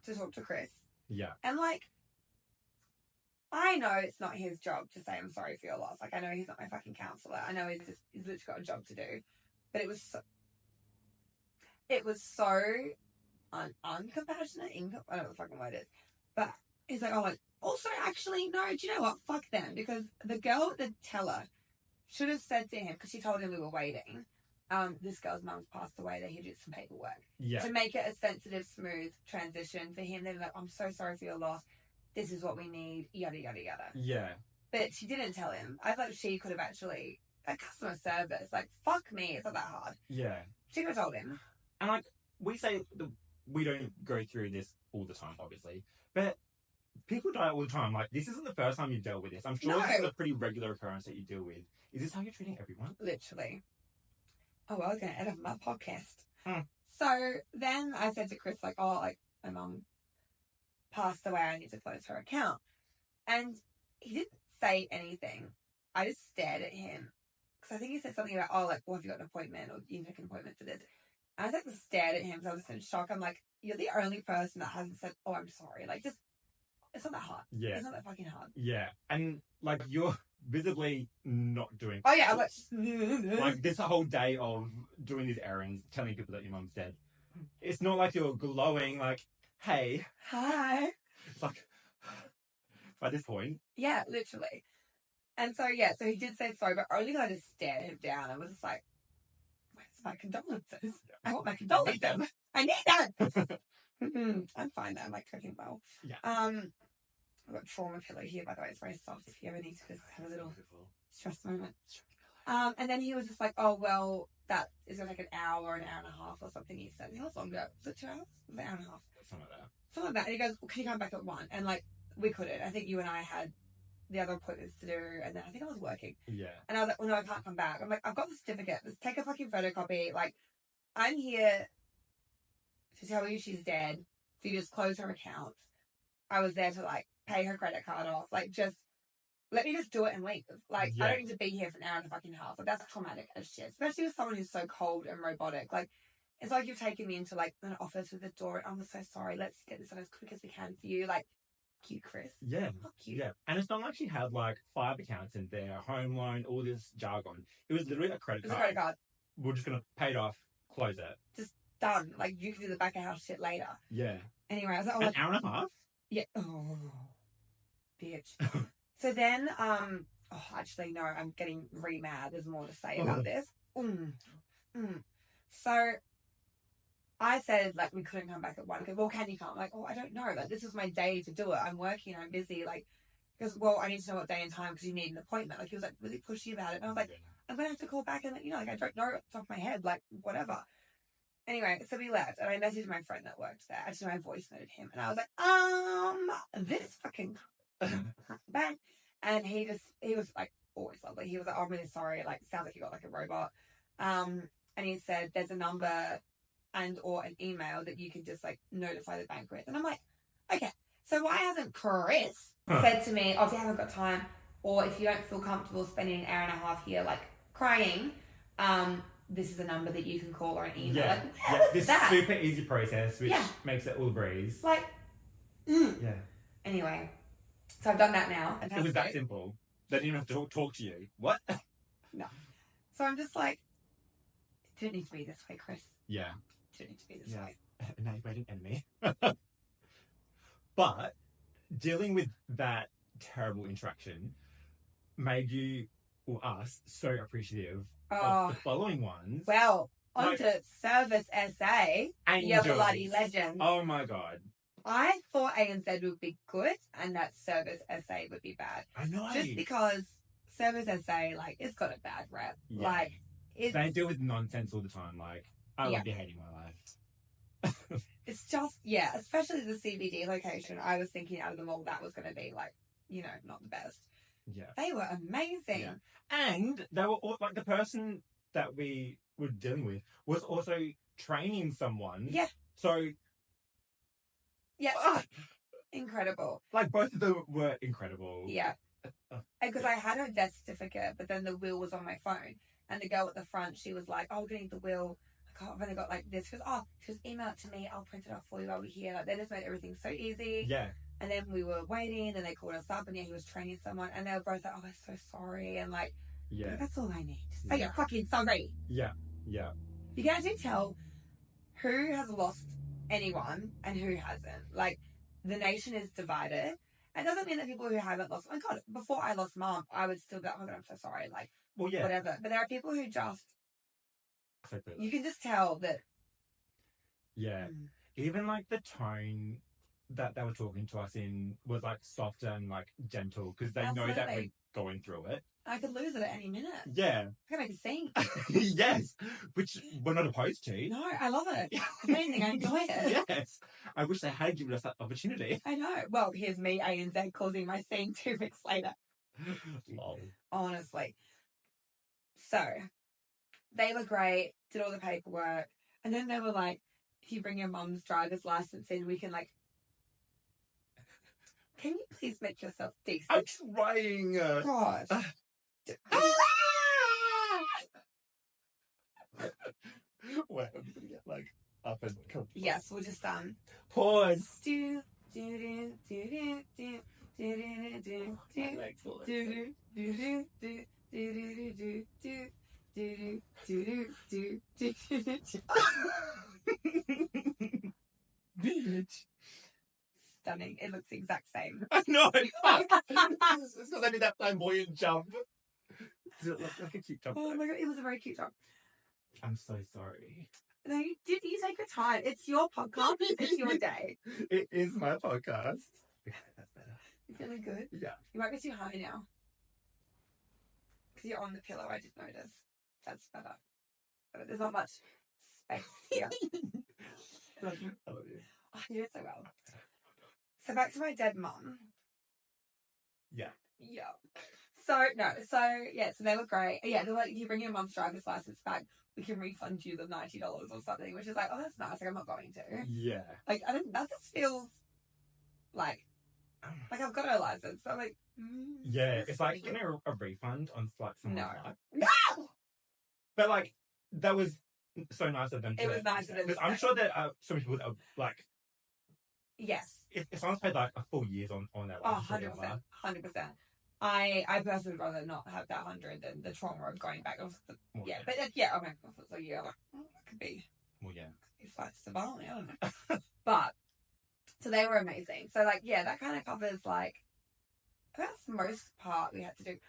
to talk to Chris. Yeah. And like, I know it's not his job to say I'm sorry for your loss. Like, I know he's not my fucking counselor. I know he's literally got a job to do. But it was so uncompassionate. I don't know what the fucking word is. But he's like, oh, like, also, actually, no, do you know what? Fuck them. Because the girl, the teller, should have said to him, because she told him we were waiting, this girl's mum's passed away, they had to do some paperwork. Yeah. To make it a sensitive, smooth transition for him. They were like, I'm so sorry for your loss. This is what we need, yada, yada, yada. Yeah. But she didn't tell him. I thought she could have actually, like, customer service, like, fuck me, it's not that hard. Yeah. She could have told him. And, like, we say we don't go through this all the time, obviously. But people die all the time. Like, this isn't the first time you've dealt with this. I'm sure this is a pretty regular occurrence that you deal with. Is this how you're treating everyone? Literally. Oh, well, I was going to edit my podcast. Mm. So then I said to Chris, like, oh, like, my mum passed away, I need to close her account. And he didn't say anything. I just stared at him. Because I think he said something about, oh, like, well, have you got an appointment? Or you can take an appointment for this. And I just like, stared at him because I was just in shock. I'm like, you're the only person that hasn't said, oh, I'm sorry. Like, just, it's not that hard. Yeah. It's not that fucking hard. Yeah. And, like, you're visibly not doing... Oh, yeah, I'm like, this whole day of doing these errands, telling people that your mum's dead. It's not like you're glowing, like, hey. Hi. It's like, by this point. Yeah, literally. And so, yeah, so he did say sorry, but only because I just stared him down and was just like, where's my condolences? I want my condolences. I need that. I'm fine though. I'm like cooking well. Yeah. I've got trauma pillow here, by the way. It's very soft if you ever need to just have a little stress moment. And then he was just like, oh, well, that is going to take an hour or an hour and a half or something, he said. How long ago? Was it 2 hours? Was it an hour and a half? Something like that. Something like that. And he goes, well, can you come back at 1? And like, we couldn't. I think you and I had the other appointments to do, and then I think I was working. Yeah. And I was like, well, no, I can't come back. I'm like, I've got the certificate. Let's take a fucking photocopy. Like, I'm here to tell you she's dead. So you just close her account. I was there to, like, pay her credit card off. Like, just, let me just do it and leave. Like, Yeah. I don't need to be here for an hour and a fucking half. Like, that's traumatic as shit. Especially with someone who's so cold and robotic. Like, it's like you've taken me into, like, an office with a door, and I'm so sorry. Let's get this done as quick as we can for you. Like, cute, Chris. Yeah. Fuck you. Yeah. And it's not like she had, like, 5 accounts in there, home loan, all this jargon. It was literally a credit It was card. a credit card. We're just going to pay it off, close it. Done. Like, you can do the back of house shit later. Yeah. Anyway, I was like, An hour and a half? Yeah. Oh, bitch. So then, actually, no, I'm getting re-mad. There's more to say about this. So, I said, like, we couldn't come back at 1. He goes, well, can you come? I'm like, oh, I don't know. Like, this is my day to do it. I'm working. I'm busy. Like, because, well, I need to know what day and time because you need an appointment. Like, he was, like, really pushy about it. And I was like, I'm going to have to call back and, like, I don't know off the top of my head. Like, whatever. Anyway, so we left, and I messaged my friend that worked there. Actually, I voice noted him, and I was like, this fucking bang. And he was like, always lovely. He was like, oh, I'm really sorry. Like, sounds like you got like a robot. And he said, there's a number and or an email that you can just like notify the bank with. And I'm like, okay. So why hasn't Chris said to me, oh, if you haven't got time, or if you don't feel comfortable spending an hour and a half here, like crying, this is a number that you can call or an email. Yeah. Like, where was this that? super easy process, which makes it all a breeze. Like, Yeah. Anyway, so I've done that now. It was that simple. They didn't even have to talk to you. What? No. So I'm just like, it didn't need to be this way, Chris. Yeah. It didn't need to be this way. Now you've made an enemy. But dealing with that terrible interaction made you, or us, so appreciative of the following ones. Well, on to Service SA. Angels. You bloody legend. Oh my God. I thought ANZ would be good and that Service SA would be bad. I know. Just because Service SA, like, it's got a bad rep. Yeah. Like, They deal with nonsense all the time. Like, I would be hating my life. It's just, especially the CBD location. I was thinking out of them all, that was going to be like, you know, not the best. Yeah. They were amazing. Yeah. And they were all, like, the person that we were dealing with was also training someone. Yeah. So. Yeah. Incredible. Like, both of them were incredible. Yeah. Because I had her death certificate, but then the will was on my phone. And the girl at the front, she was like, oh, we're going to need the will. I've only got like this. She goes, email it to me. I'll print it off for you while we're here. Like, they just made everything so easy. Yeah. And then we were waiting, and they called us up, and he was training someone, and they were both like, oh, I'm so sorry. And like, that's all I need. Just say you're fucking sorry. Yeah. Yeah. You can actually tell who has lost anyone and who hasn't. Like, the nation is divided. It doesn't mean that people who haven't lost, oh my God, before I lost mom, I would still be like, oh my God, I'm so sorry. Like, whatever. But there are people who just, you can just tell that. Yeah. Even like the tone that they were talking to us in was like softer and like gentle because they know that we're going through it. I could lose it at any minute. Yeah. I could make a scene. Yes. Which we're not opposed to. No, I love it. If anything, I enjoy it. Yes. I wish they had given us that opportunity. I know. Well, here's me, ANZ, causing my scene 2 weeks later. Lol. Honestly. So, they were great, did all the paperwork, and then they were like, if you bring your mum's driver's license in, we can like, can you please make yourself decent? I'm trying. God. Wait, I'm gonna get like up and come. Yes, we'll just pause. Do do do do do do do do do do do do do Bitch. Stunning. It looks the exact same. I know. Fuck. It's because I did that flamboyant jump. Does it look like a cute jump? Oh my God, it was a very cute jump. I'm so sorry. No, you take your time. It's your podcast. It's your day. It is my podcast. Okay, that's better. You feeling good? Yeah. You might be too high now. Because you're on the pillow, I did notice. That's better. But there's not much space here. I love you. I love you. Oh, you did so well. So back to my dead mum. Yeah. Yeah. So they were great. Yeah, they're like, if you bring your mum's driver's license back, we can refund you the $90 or something, which is like, oh, that's nice. Like, I'm not going to. Yeah. Like, that just feels like I've got her license, but I'm like, yeah, it's like getting a refund on like someone's life. No! But like, that was so nice of them. It was nice of them. I'm sure that so many people that like. Yes. If someone's paid like a full year's on that. Oh, 100%. 100%. I personally would rather not have that 100 than the trauma of going back. But oh my God, if it's a year, like, that could be. Well, yeah. Could be flights to Bali, I don't know. But, so they were amazing. So, like, yeah, that kind of covers, like, that's the most part we had to do.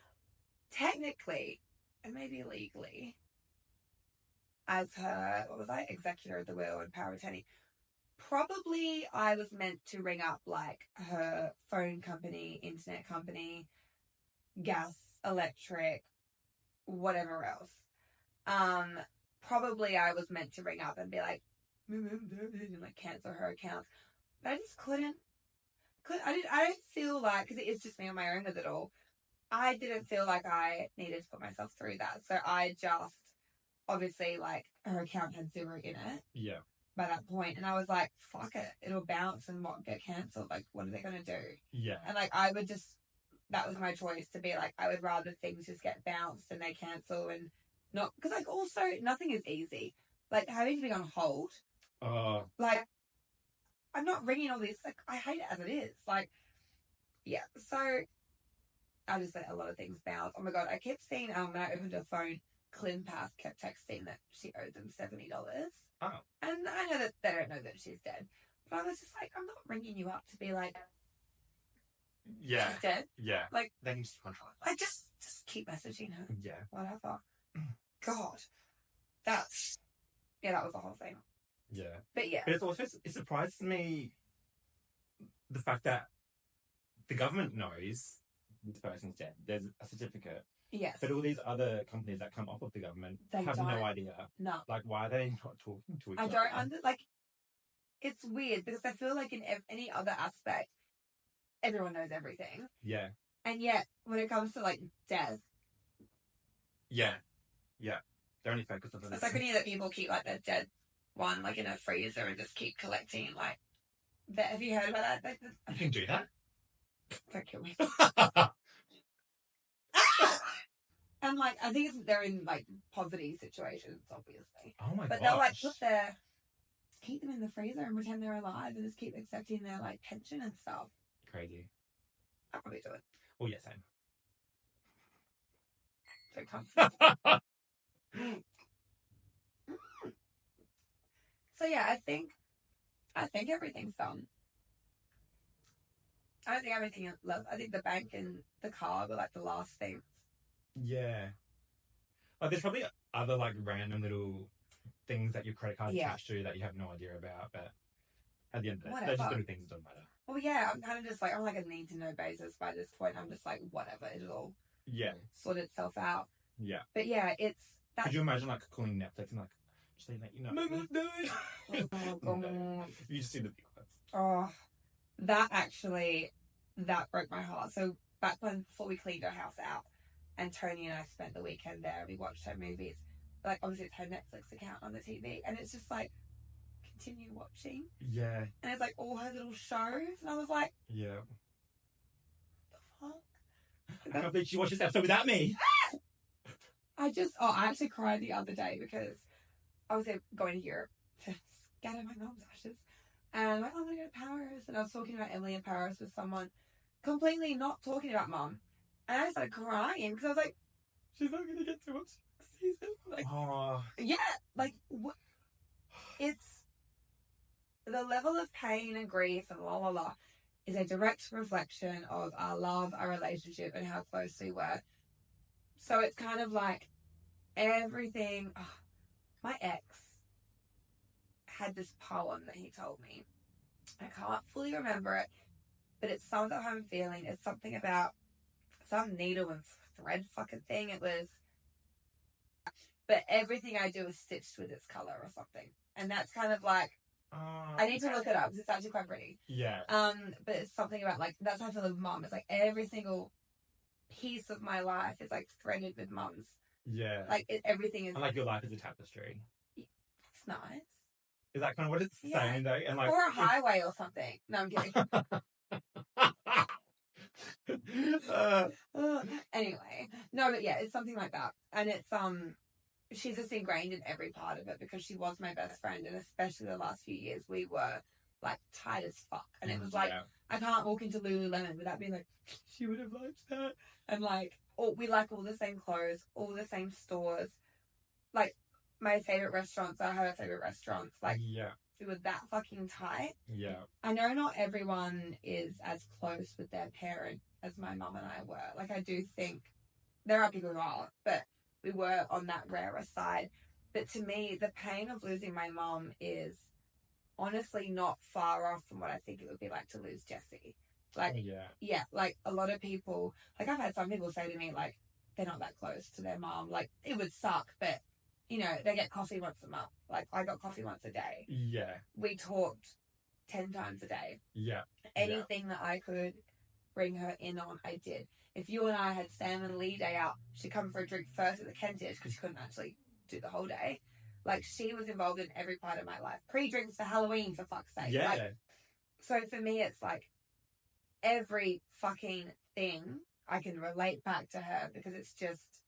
Technically, and maybe legally, as her, executor of the will and power of attorney, probably I was meant to ring up, like, her phone company, internet company, gas, electric, whatever else. Probably I was meant to ring up and be like, and like cancel her account. But I just couldn't. I don't feel like, because it is just me on my own with it all, I didn't feel like I needed to put myself through that. So I just, obviously, like, her account had zero in it. Yeah. By that point, and I was like, fuck it, it'll bounce and get cancelled. Like, what are they going to do? Yeah. And like, that was my choice, to be like, I would rather things just get bounced and they cancel, and not, because like, also, nothing is easy. Like, having to be on hold. Like, I'm not ringing all this. Like, I hate it as it is. Like, yeah. So I just let a lot of things bounce. Oh my God, I kept seeing when I opened her phone, ClinPath kept texting that she owed them $70. Oh. And I know that they don't know that she's dead. But I was just like, I'm not ringing you up to be like, yeah, she's dead. Yeah. Like, they need to control it. Like, just keep messaging her. Yeah. Whatever. God. that was the whole thing. Yeah. But yeah. But it's also, it surprises me the fact that the government knows this person's dead. There's a certificate. Yes. But all these other companies that come off of the government They have don't. no idea. No. Like, why are they not talking to each I other? don't like, it's weird because I feel like in any other aspect, everyone knows everything. Yeah. And yet, when it comes to, like, death. Yeah. Yeah. They're only focused on the It's like when you let people keep, like, their dead one, like, in a freezer and just keep collecting, like, have you heard about that? Like, you can do that? Don't kill me. And, like, I think they're in, like, poverty situations, obviously. Oh my god. But they'll, like, keep them in the freezer and pretend they're alive and just keep accepting their, like, pension and stuff. Crazy. I'll probably do it. Oh, yeah, same. So comfortable. So, yeah, I think everything's done. I don't think everything is love. I think the bank and the car were, like, the last things. Yeah. Like, there's probably other, like, random little things that your credit card attached to that you have no idea about, but at the end of the day, they're just little things that don't matter. Well, yeah, I'm kind of just like, I'm like a need-to-know basis by this point. I'm just like, whatever, it'll sort itself out. Yeah. But yeah, Could you imagine, like, calling Netflix and, like, just saying, like, you know, no. You just see the big ones. Oh, that broke my heart. So back before we cleaned our house out, and Tony and I spent the weekend there, we watched her movies. Like, obviously it's her Netflix account on the TV, and it's just like, continue watching. Yeah. And it's like all her little shows, and I was like, yeah. What the fuck? I can't believe she watched this episode without me. I actually cried the other day because I was going to Europe to scatter my mum's ashes. And I'm like, I'm going to go to Paris. And I was talking about Emily in Paris with someone, completely not talking about mum. And I started crying because I was like, she's not going to get to watch season. Like, yeah, like, what? It's the level of pain and grief and la la la is a direct reflection of our love, our relationship, and how close we were. So it's kind of like everything. Oh, my ex had this poem that he told me. I can't fully remember it, but it sums up how I'm feeling. It's something about some needle and thread fucking thing. It was, but everything I do is stitched with this color or something. And that's kind of like, I need to look it up because it's actually quite pretty. Yeah. But it's something about, like, that's how I feel with mum. It's like every single piece of my life is like threaded with mum's. Yeah. Like everything is. And like your life is a tapestry. It's nice. Is that kind of what it's saying though? And like, or a highway or something. No, I'm kidding. Anyway, no, but yeah, it's something like that, and it's she's just ingrained in every part of it because she was my best friend, and especially the last few years we were like tight as fuck, and it was like I can't walk into Lululemon without being like, she would have liked that, and like we like all the same clothes, all the same stores, like my favorite restaurants are her favorite restaurants, like we were that fucking tight. Yeah, I know not everyone is as close with their parent as my mum and I were. Like, I do think there are people who are, but we were on that rarer side. But to me, the pain of losing my mum is honestly not far off from what I think it would be like to lose Jessie. Like, like a lot of people, like I've had some people say to me, like, they're not that close to their mum. Like, it would suck, but, you know, they get coffee once a month. Like, I got coffee once a day. Yeah. We talked 10 times a day. Yeah. Anything that I could bring her in on, I did. If you and I had Sam and Leigh day out, she'd come for a drink first at the Kentish because she couldn't actually do the whole day. Like, she was involved in every part of my life. Pre-drinks for Halloween, for fuck's sake. Yeah. Like, so for me, it's like every fucking thing I can relate back to her because it's just,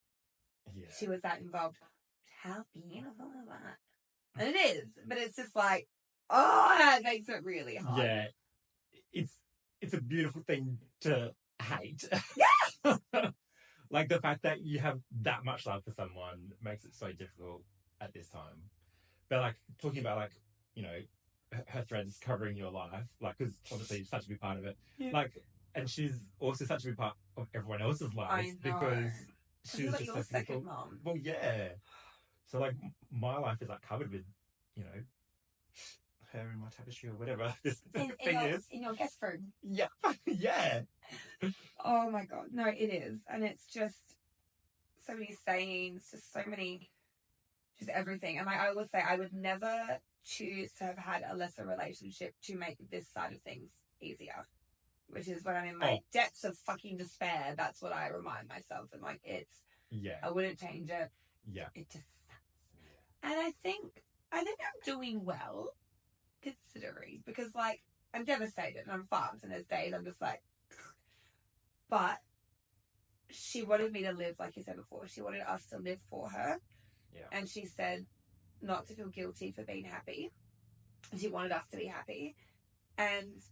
she was that involved. How beautiful is that? And it is, but it's just like, it makes it really hard. Yeah. It's a beautiful thing to hate. Yeah. Like the fact that you have that much love for someone makes it so difficult at this time. But like talking about like, you know, her threads covering your life, like, because obviously you're such a big part of it. Yeah. Like, and she's also such a big part of everyone else's lives because she was like just your so second mom. Well, yeah. So like my life is like covered with, you know, her in my tapestry or whatever this thing is. In your guest room. Yeah. Yeah. Oh my God. No, it is. And it's just, so many sayings, just everything. And like I always say, I would never choose to have had a lesser relationship to make this side of things easier. Which is when I'm in my depths of fucking despair. That's what I remind myself. And like, I wouldn't change it. Yeah. It just sucks. And I think I'm doing well, considering, because like, I'm devastated and I'm fucked, and there's days I'm just like, but she wanted me to live, like you said before, she wanted us to live for her. Yeah. And she said not to feel guilty for being happy. And she wanted us to be happy. And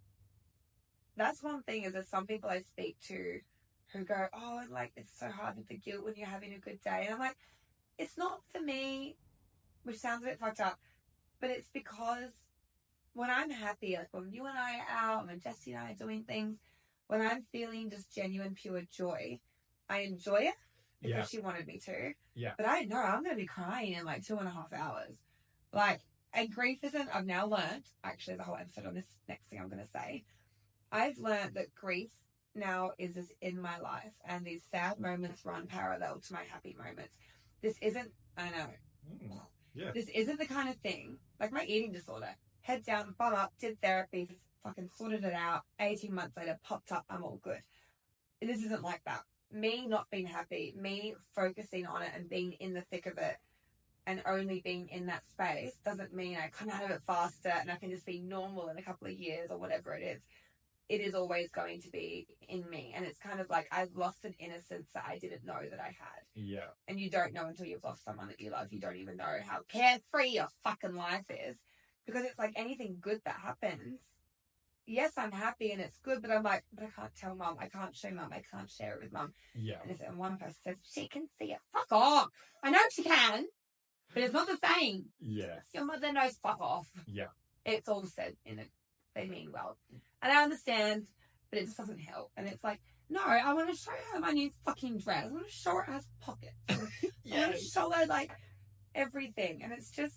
that's one thing, is there's some people I speak to who go, oh, and like, it's so hard with the guilt when you're having a good day. And I'm like, it's not for me, which sounds a bit fucked up, but it's because when I'm happy, like when you and I are out, when Bestie and I are doing things, when I'm feeling just genuine, pure joy, I enjoy it because she wanted me to. Yeah. But I know I'm going to be crying in like 2.5 hours. Like, and grief isn't, I've now learned, actually, the whole episode on this next thing I'm going to say, I've learned that grief now is just in my life, and these sad moments run parallel to my happy moments. This isn't, I know. This isn't the kind of thing, like my eating disorder, head down, bum up, did therapy, fucking sorted it out, 18 months later, popped up, I'm all good. This isn't like that. Me not being happy, me focusing on it and being in the thick of it, and only being in that space doesn't mean I come out of it faster and I can just be normal in a couple of years or whatever it is. It is always going to be in me. And it's kind of like I've lost an innocence that I didn't know that I had. Yeah. And you don't know until you've lost someone that you love. You don't even know how carefree your fucking life is. Because it's like anything good that happens, yes, I'm happy and it's good, but I'm like, but I can't tell mum. I can't show mum. I can't share it with mum. Yeah. And if one person says, she can see it, fuck off. I know she can, but it's not the same. Yes. Your mother knows, fuck off. Yeah. It's all said in it. They mean well. And I understand, but it just doesn't help. And it's like, no, I want to show her my new fucking dress. I want to show her it has pockets. I want to show her, like, everything. And it's just...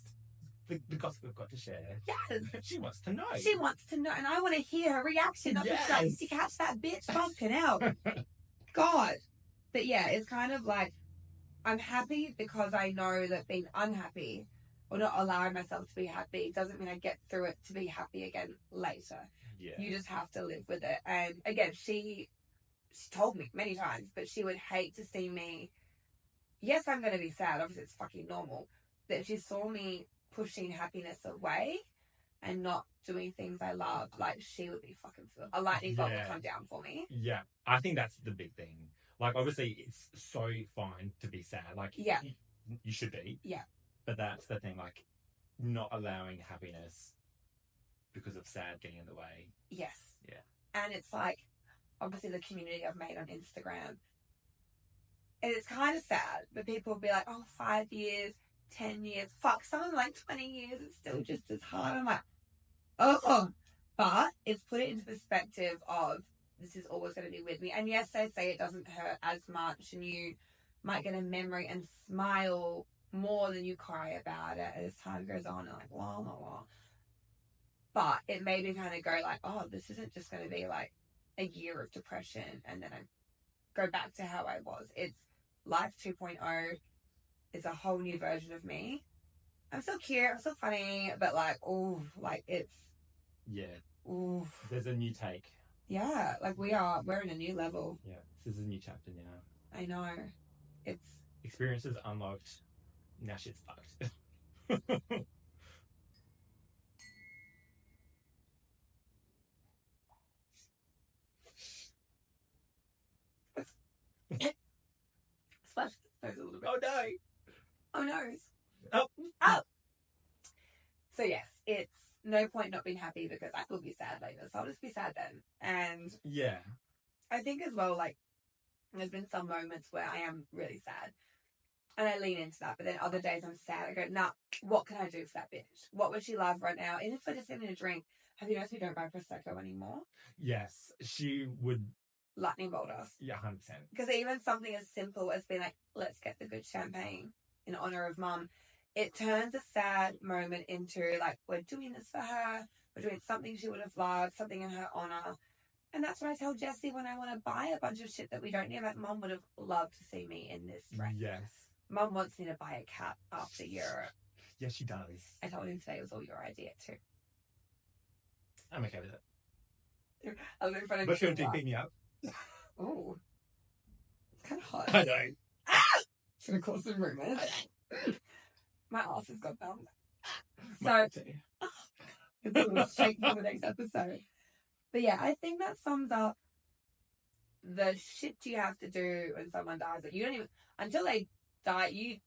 The gossip we've got to share. Yes. She wants to know. She wants to know. And I want to hear her reaction. Not just like, you catch that bitch fucking out. God. But yeah, it's kind of like, I'm happy because I know that being unhappy or not allowing myself to be happy doesn't mean I get through it to be happy again later. Yeah. You just have to live with it. And again, she told me many times, but she would hate to see me. Yes, I'm going to be sad. Obviously, it's fucking normal. But if she saw me pushing happiness away and not doing things I love, like, she would be fucking a lightning bolt would come down for me. Yeah. I think that's the big thing. Like, obviously, it's so fine to be sad. Like, you should be. Yeah. But that's the thing, like, not allowing happiness because of sad getting in the way. Yes. Yeah. And it's like, obviously, the community I've made on Instagram, and it's kind of sad, but people will be like, oh, 5 years, 10 years, fuck, some of them like 20 years, it's still just as hard. I'm like, oh. But it's put it into perspective of, this is always going to be with me. And yes, they say it doesn't hurt as much, and you might get a memory and smile more than you cry about it as time goes on, and like, la, la, la. But it made me kind of go like, oh, this isn't just going to be like a year of depression and then I go back to how I was. It's life 2.0. It's a whole new version of me. I'm still cute, I'm still funny, but like, ooh, like it's... Yeah. Ooh. There's a new take. Yeah, like we're in a new level. Yeah, this is a new chapter now. I know. It's... Experiences unlocked. Now shit's fucked. Splash his nose a little bit. Oh no! Oh no! Oh! Oh! So yes, it's no point not being happy because I will be sad later, so I'll just be sad then. And yeah, I think as well, like, there's been some moments where I am really sad and I lean into that, but then other days I'm sad. I go, nah, what can I do for that bitch? What would she love right now? Even if we're just having a drink. Have you noticed we don't buy Prosecco anymore? Yes, she would lightning bolt us. Yeah, 100%. Because even something as simple as being like, let's get the good champagne in honor of mum, it turns a sad moment into like, we're doing this for her, we're doing something she would have loved, something in her honor. And that's what I tell Jessie when I want to buy a bunch of shit that we don't need. Like, Mum would have loved to see me in this dress. Yes. Mum wants me to buy a cap after Europe. Yes, she does. I told him today it was all your idea too. I'm okay with it. I was in front of But do pick me up? Oh. It's kind of hot. I know. It's going to cause some rumours. My ass has got numb. So, it's a little shake for the next episode. But yeah, I think that sums up the shit you have to do when someone dies. That you don't even, until they die, you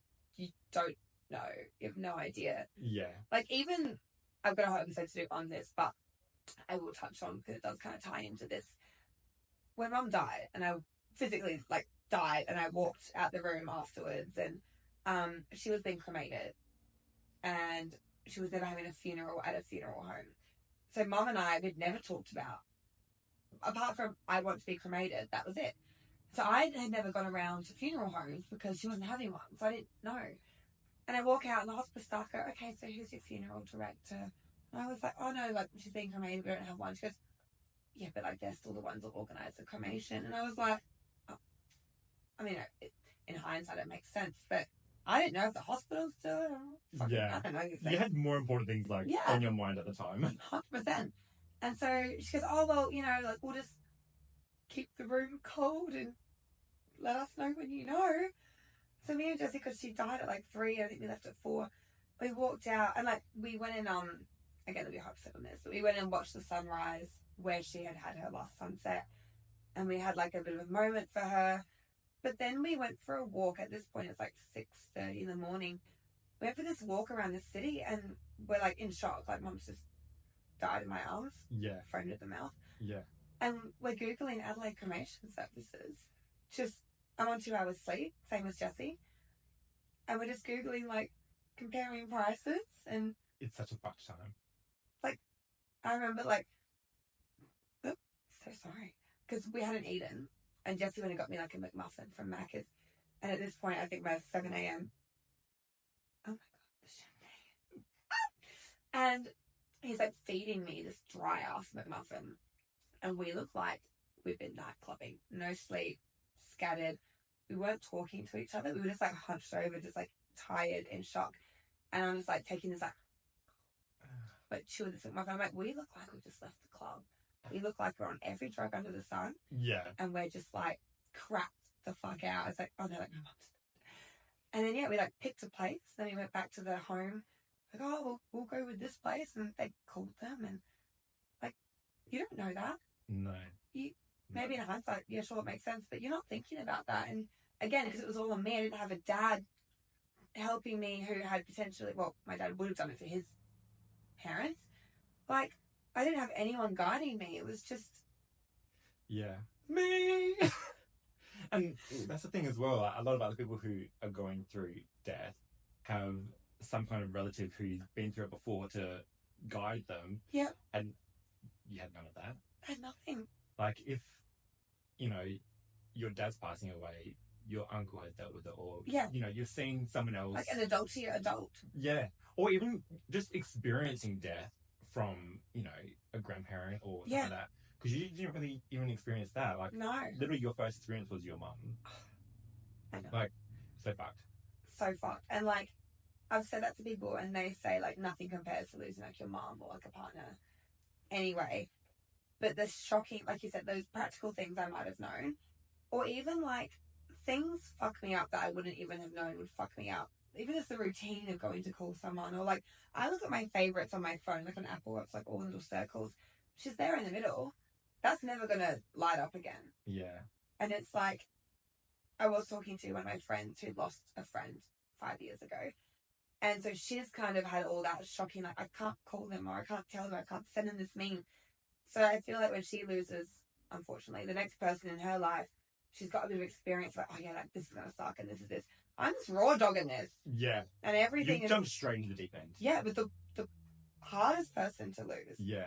don't know. You have no idea. Yeah. Like, even, I've got a whole episode to do on this, but I will touch on because it does kind of tie into this. When Mum died, and I physically, like, died, and I walked out the room afterwards, and she was being cremated, and she was never having a funeral at a funeral home. So Mum and I, we'd never talked about, apart from I want to be cremated, that was it. So I had never gone around to funeral homes because she wasn't having one, so I didn't know. And I walk out and the hospice staff go, okay, so who's your funeral director? And I was like, oh no, like, she's being cremated, we don't have one. She goes, yeah, but like, they're still the ones that organise the cremation. And I was like, oh. I mean, in hindsight, it makes sense, but I didn't know if the hospitals do it. Yeah. I don't know these things. You had more important things, like, on your mind at the time. 100%. And so she goes, oh, well, you know, like, we'll just keep the room cold and let us know when you know. So me and Jessie, because she died at like 3, I think we left at 4, we walked out and like we went in, again, there'll be a hard on this, but we went and watched the sunrise where she had had her last sunset, and we had like a bit of a moment for her. But then we went for a walk. At this point it's like 6:30 in the morning. We went for this walk around the city and we're like in shock, like, Mum's just died in my arms. Yeah. Foamed at the mouth. Yeah. And we're Googling Adelaide cremation services. Just, I'm on 2 hours sleep, same as Jessie. And we're just Googling, like, comparing prices. And it's such a fucked time. Like, I remember, like, oh, so sorry. Because we hadn't eaten. And Jessie went and got me, like, a McMuffin from Macca's. And at this point, I think by 7 a.m. Oh my God, the champagne. And he's, like, feeding me this dry-ass McMuffin. And we look like we've been night clubbing. No sleep, scattered. We weren't talking to each other. We were just, like, hunched over, just, like, tired, in shock. And I'm just, like, taking this, like, chew this McMuffin. I'm like, we look like we just left the club. We look like we're on every drug under the sun. Yeah. And we're just, like, cracked the fuck out. It's like, oh, no, like, my mum's. And then, yeah, we, like, picked a place. Then we went back to the home. Like, oh, we'll go with this place. And they called them. And, like, you don't know that. No. Maybe in hindsight, yeah, sure, it makes sense. But you're not thinking about that. And, again, because it was all on me, I didn't have a dad helping me who had potentially, well, my dad would have done it for his parents. Like, I didn't have anyone guiding me. It was just... Yeah. Me! And that's the thing as well. Like, a lot of other people who are going through death have some kind of relative who's been through it before to guide them. Yeah. And you had none of that. I had nothing. Like, if, you know, your dad's passing away, your uncle has dealt with it, or, you know, you're seeing someone else. Like an adult to your adult. Yeah. Or even just experiencing death from, you know, a grandparent or something like that. Because you didn't really even experience that. Like, no. Literally, your first experience was your mum. I know. Like, so fucked. So fucked. And, like, I've said that to people, and they say, like, nothing compares to losing, like, your mum or, like, a partner. Anyway. But the shocking, like you said, those practical things I might have known. Or even, like, things fuck me up that I wouldn't even have known would fuck me up. Even just the routine of going to call someone. Or, like, I look at my favourites on my phone, like an Apple Watch, like all little circles. She's there in the middle. That's never going to light up again. Yeah. And it's like, I was talking to one of my friends who lost a friend 5 years ago. And so she's kind of had all that shocking, like, I can't call them, or I can't tell them, I can't send them this meme. So I feel like when she loses, unfortunately, the next person in her life, she's got a bit of experience, like, oh yeah, like, this is going to suck, and this is this. I'm just raw dogging this. Yeah. And everything you jumped straight into the deep end. Yeah, but the hardest person to lose. Yeah.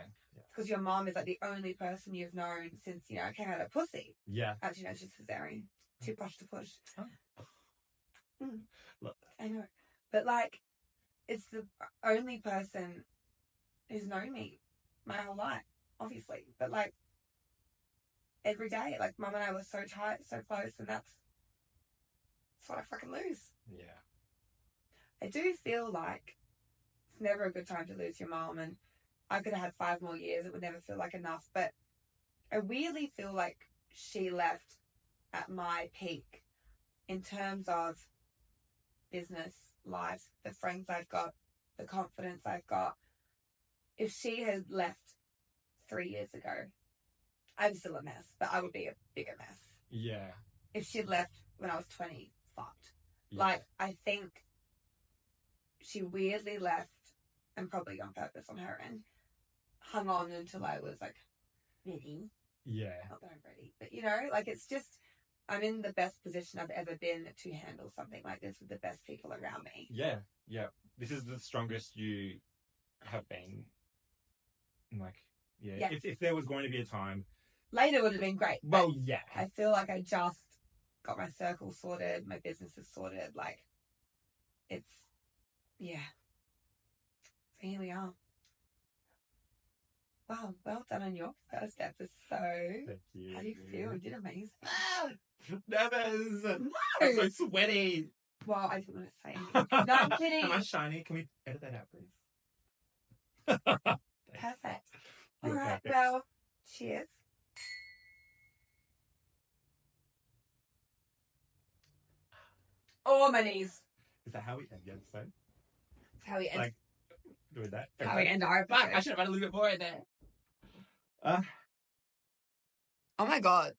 Because your mom is, like, the only person you've known since, you know, I came out of pussy. Yeah. Actually, no, it's just cesarean. Too much to push. Oh. Look. I know. But, like, it's the only person who's known me my whole life, obviously. But, like, every day. Like, Mum and I were so tight, so close, and that's what I fucking lose. Yeah. I do feel like it's never a good time to lose your mum, and I could have had 5 more years. It would never feel like enough, but I really feel like she left at my peak in terms of business, life, the friends I've got, the confidence I've got. If she had left 3 years ago, I'm still a mess, but I would be a bigger mess. Yeah. If she'd left when I was 20, fucked. Yeah. Like, I think she weirdly left, and probably on purpose on her end, hung on until I was, like, ready. Yeah. Not that I'm ready, but, you know, like, it's just, I'm in the best position I've ever been to handle something like this with the best people around me. Yeah. Yeah. This is the strongest you have been. Like, yeah. If there was going to be a time. Later would have been great. Well, yeah. I feel like I just got my circle sorted, my business is sorted. Like, it's, yeah. So here we are. Wow, well done on your first episode. Thank you. How do you feel? You did amazing. Nervous. No. I'm so sweaty. Well, I didn't want to say anything. No, I'm kidding. Am I shiny? Can we edit that out, please? Perfect. You're All right, perfect. well, cheers. Oh, my knees. Is that how we end the episode? That's how we end. Like, doing that? How we end our Fuck, episode. I should have had a little bit more in there. Oh my God.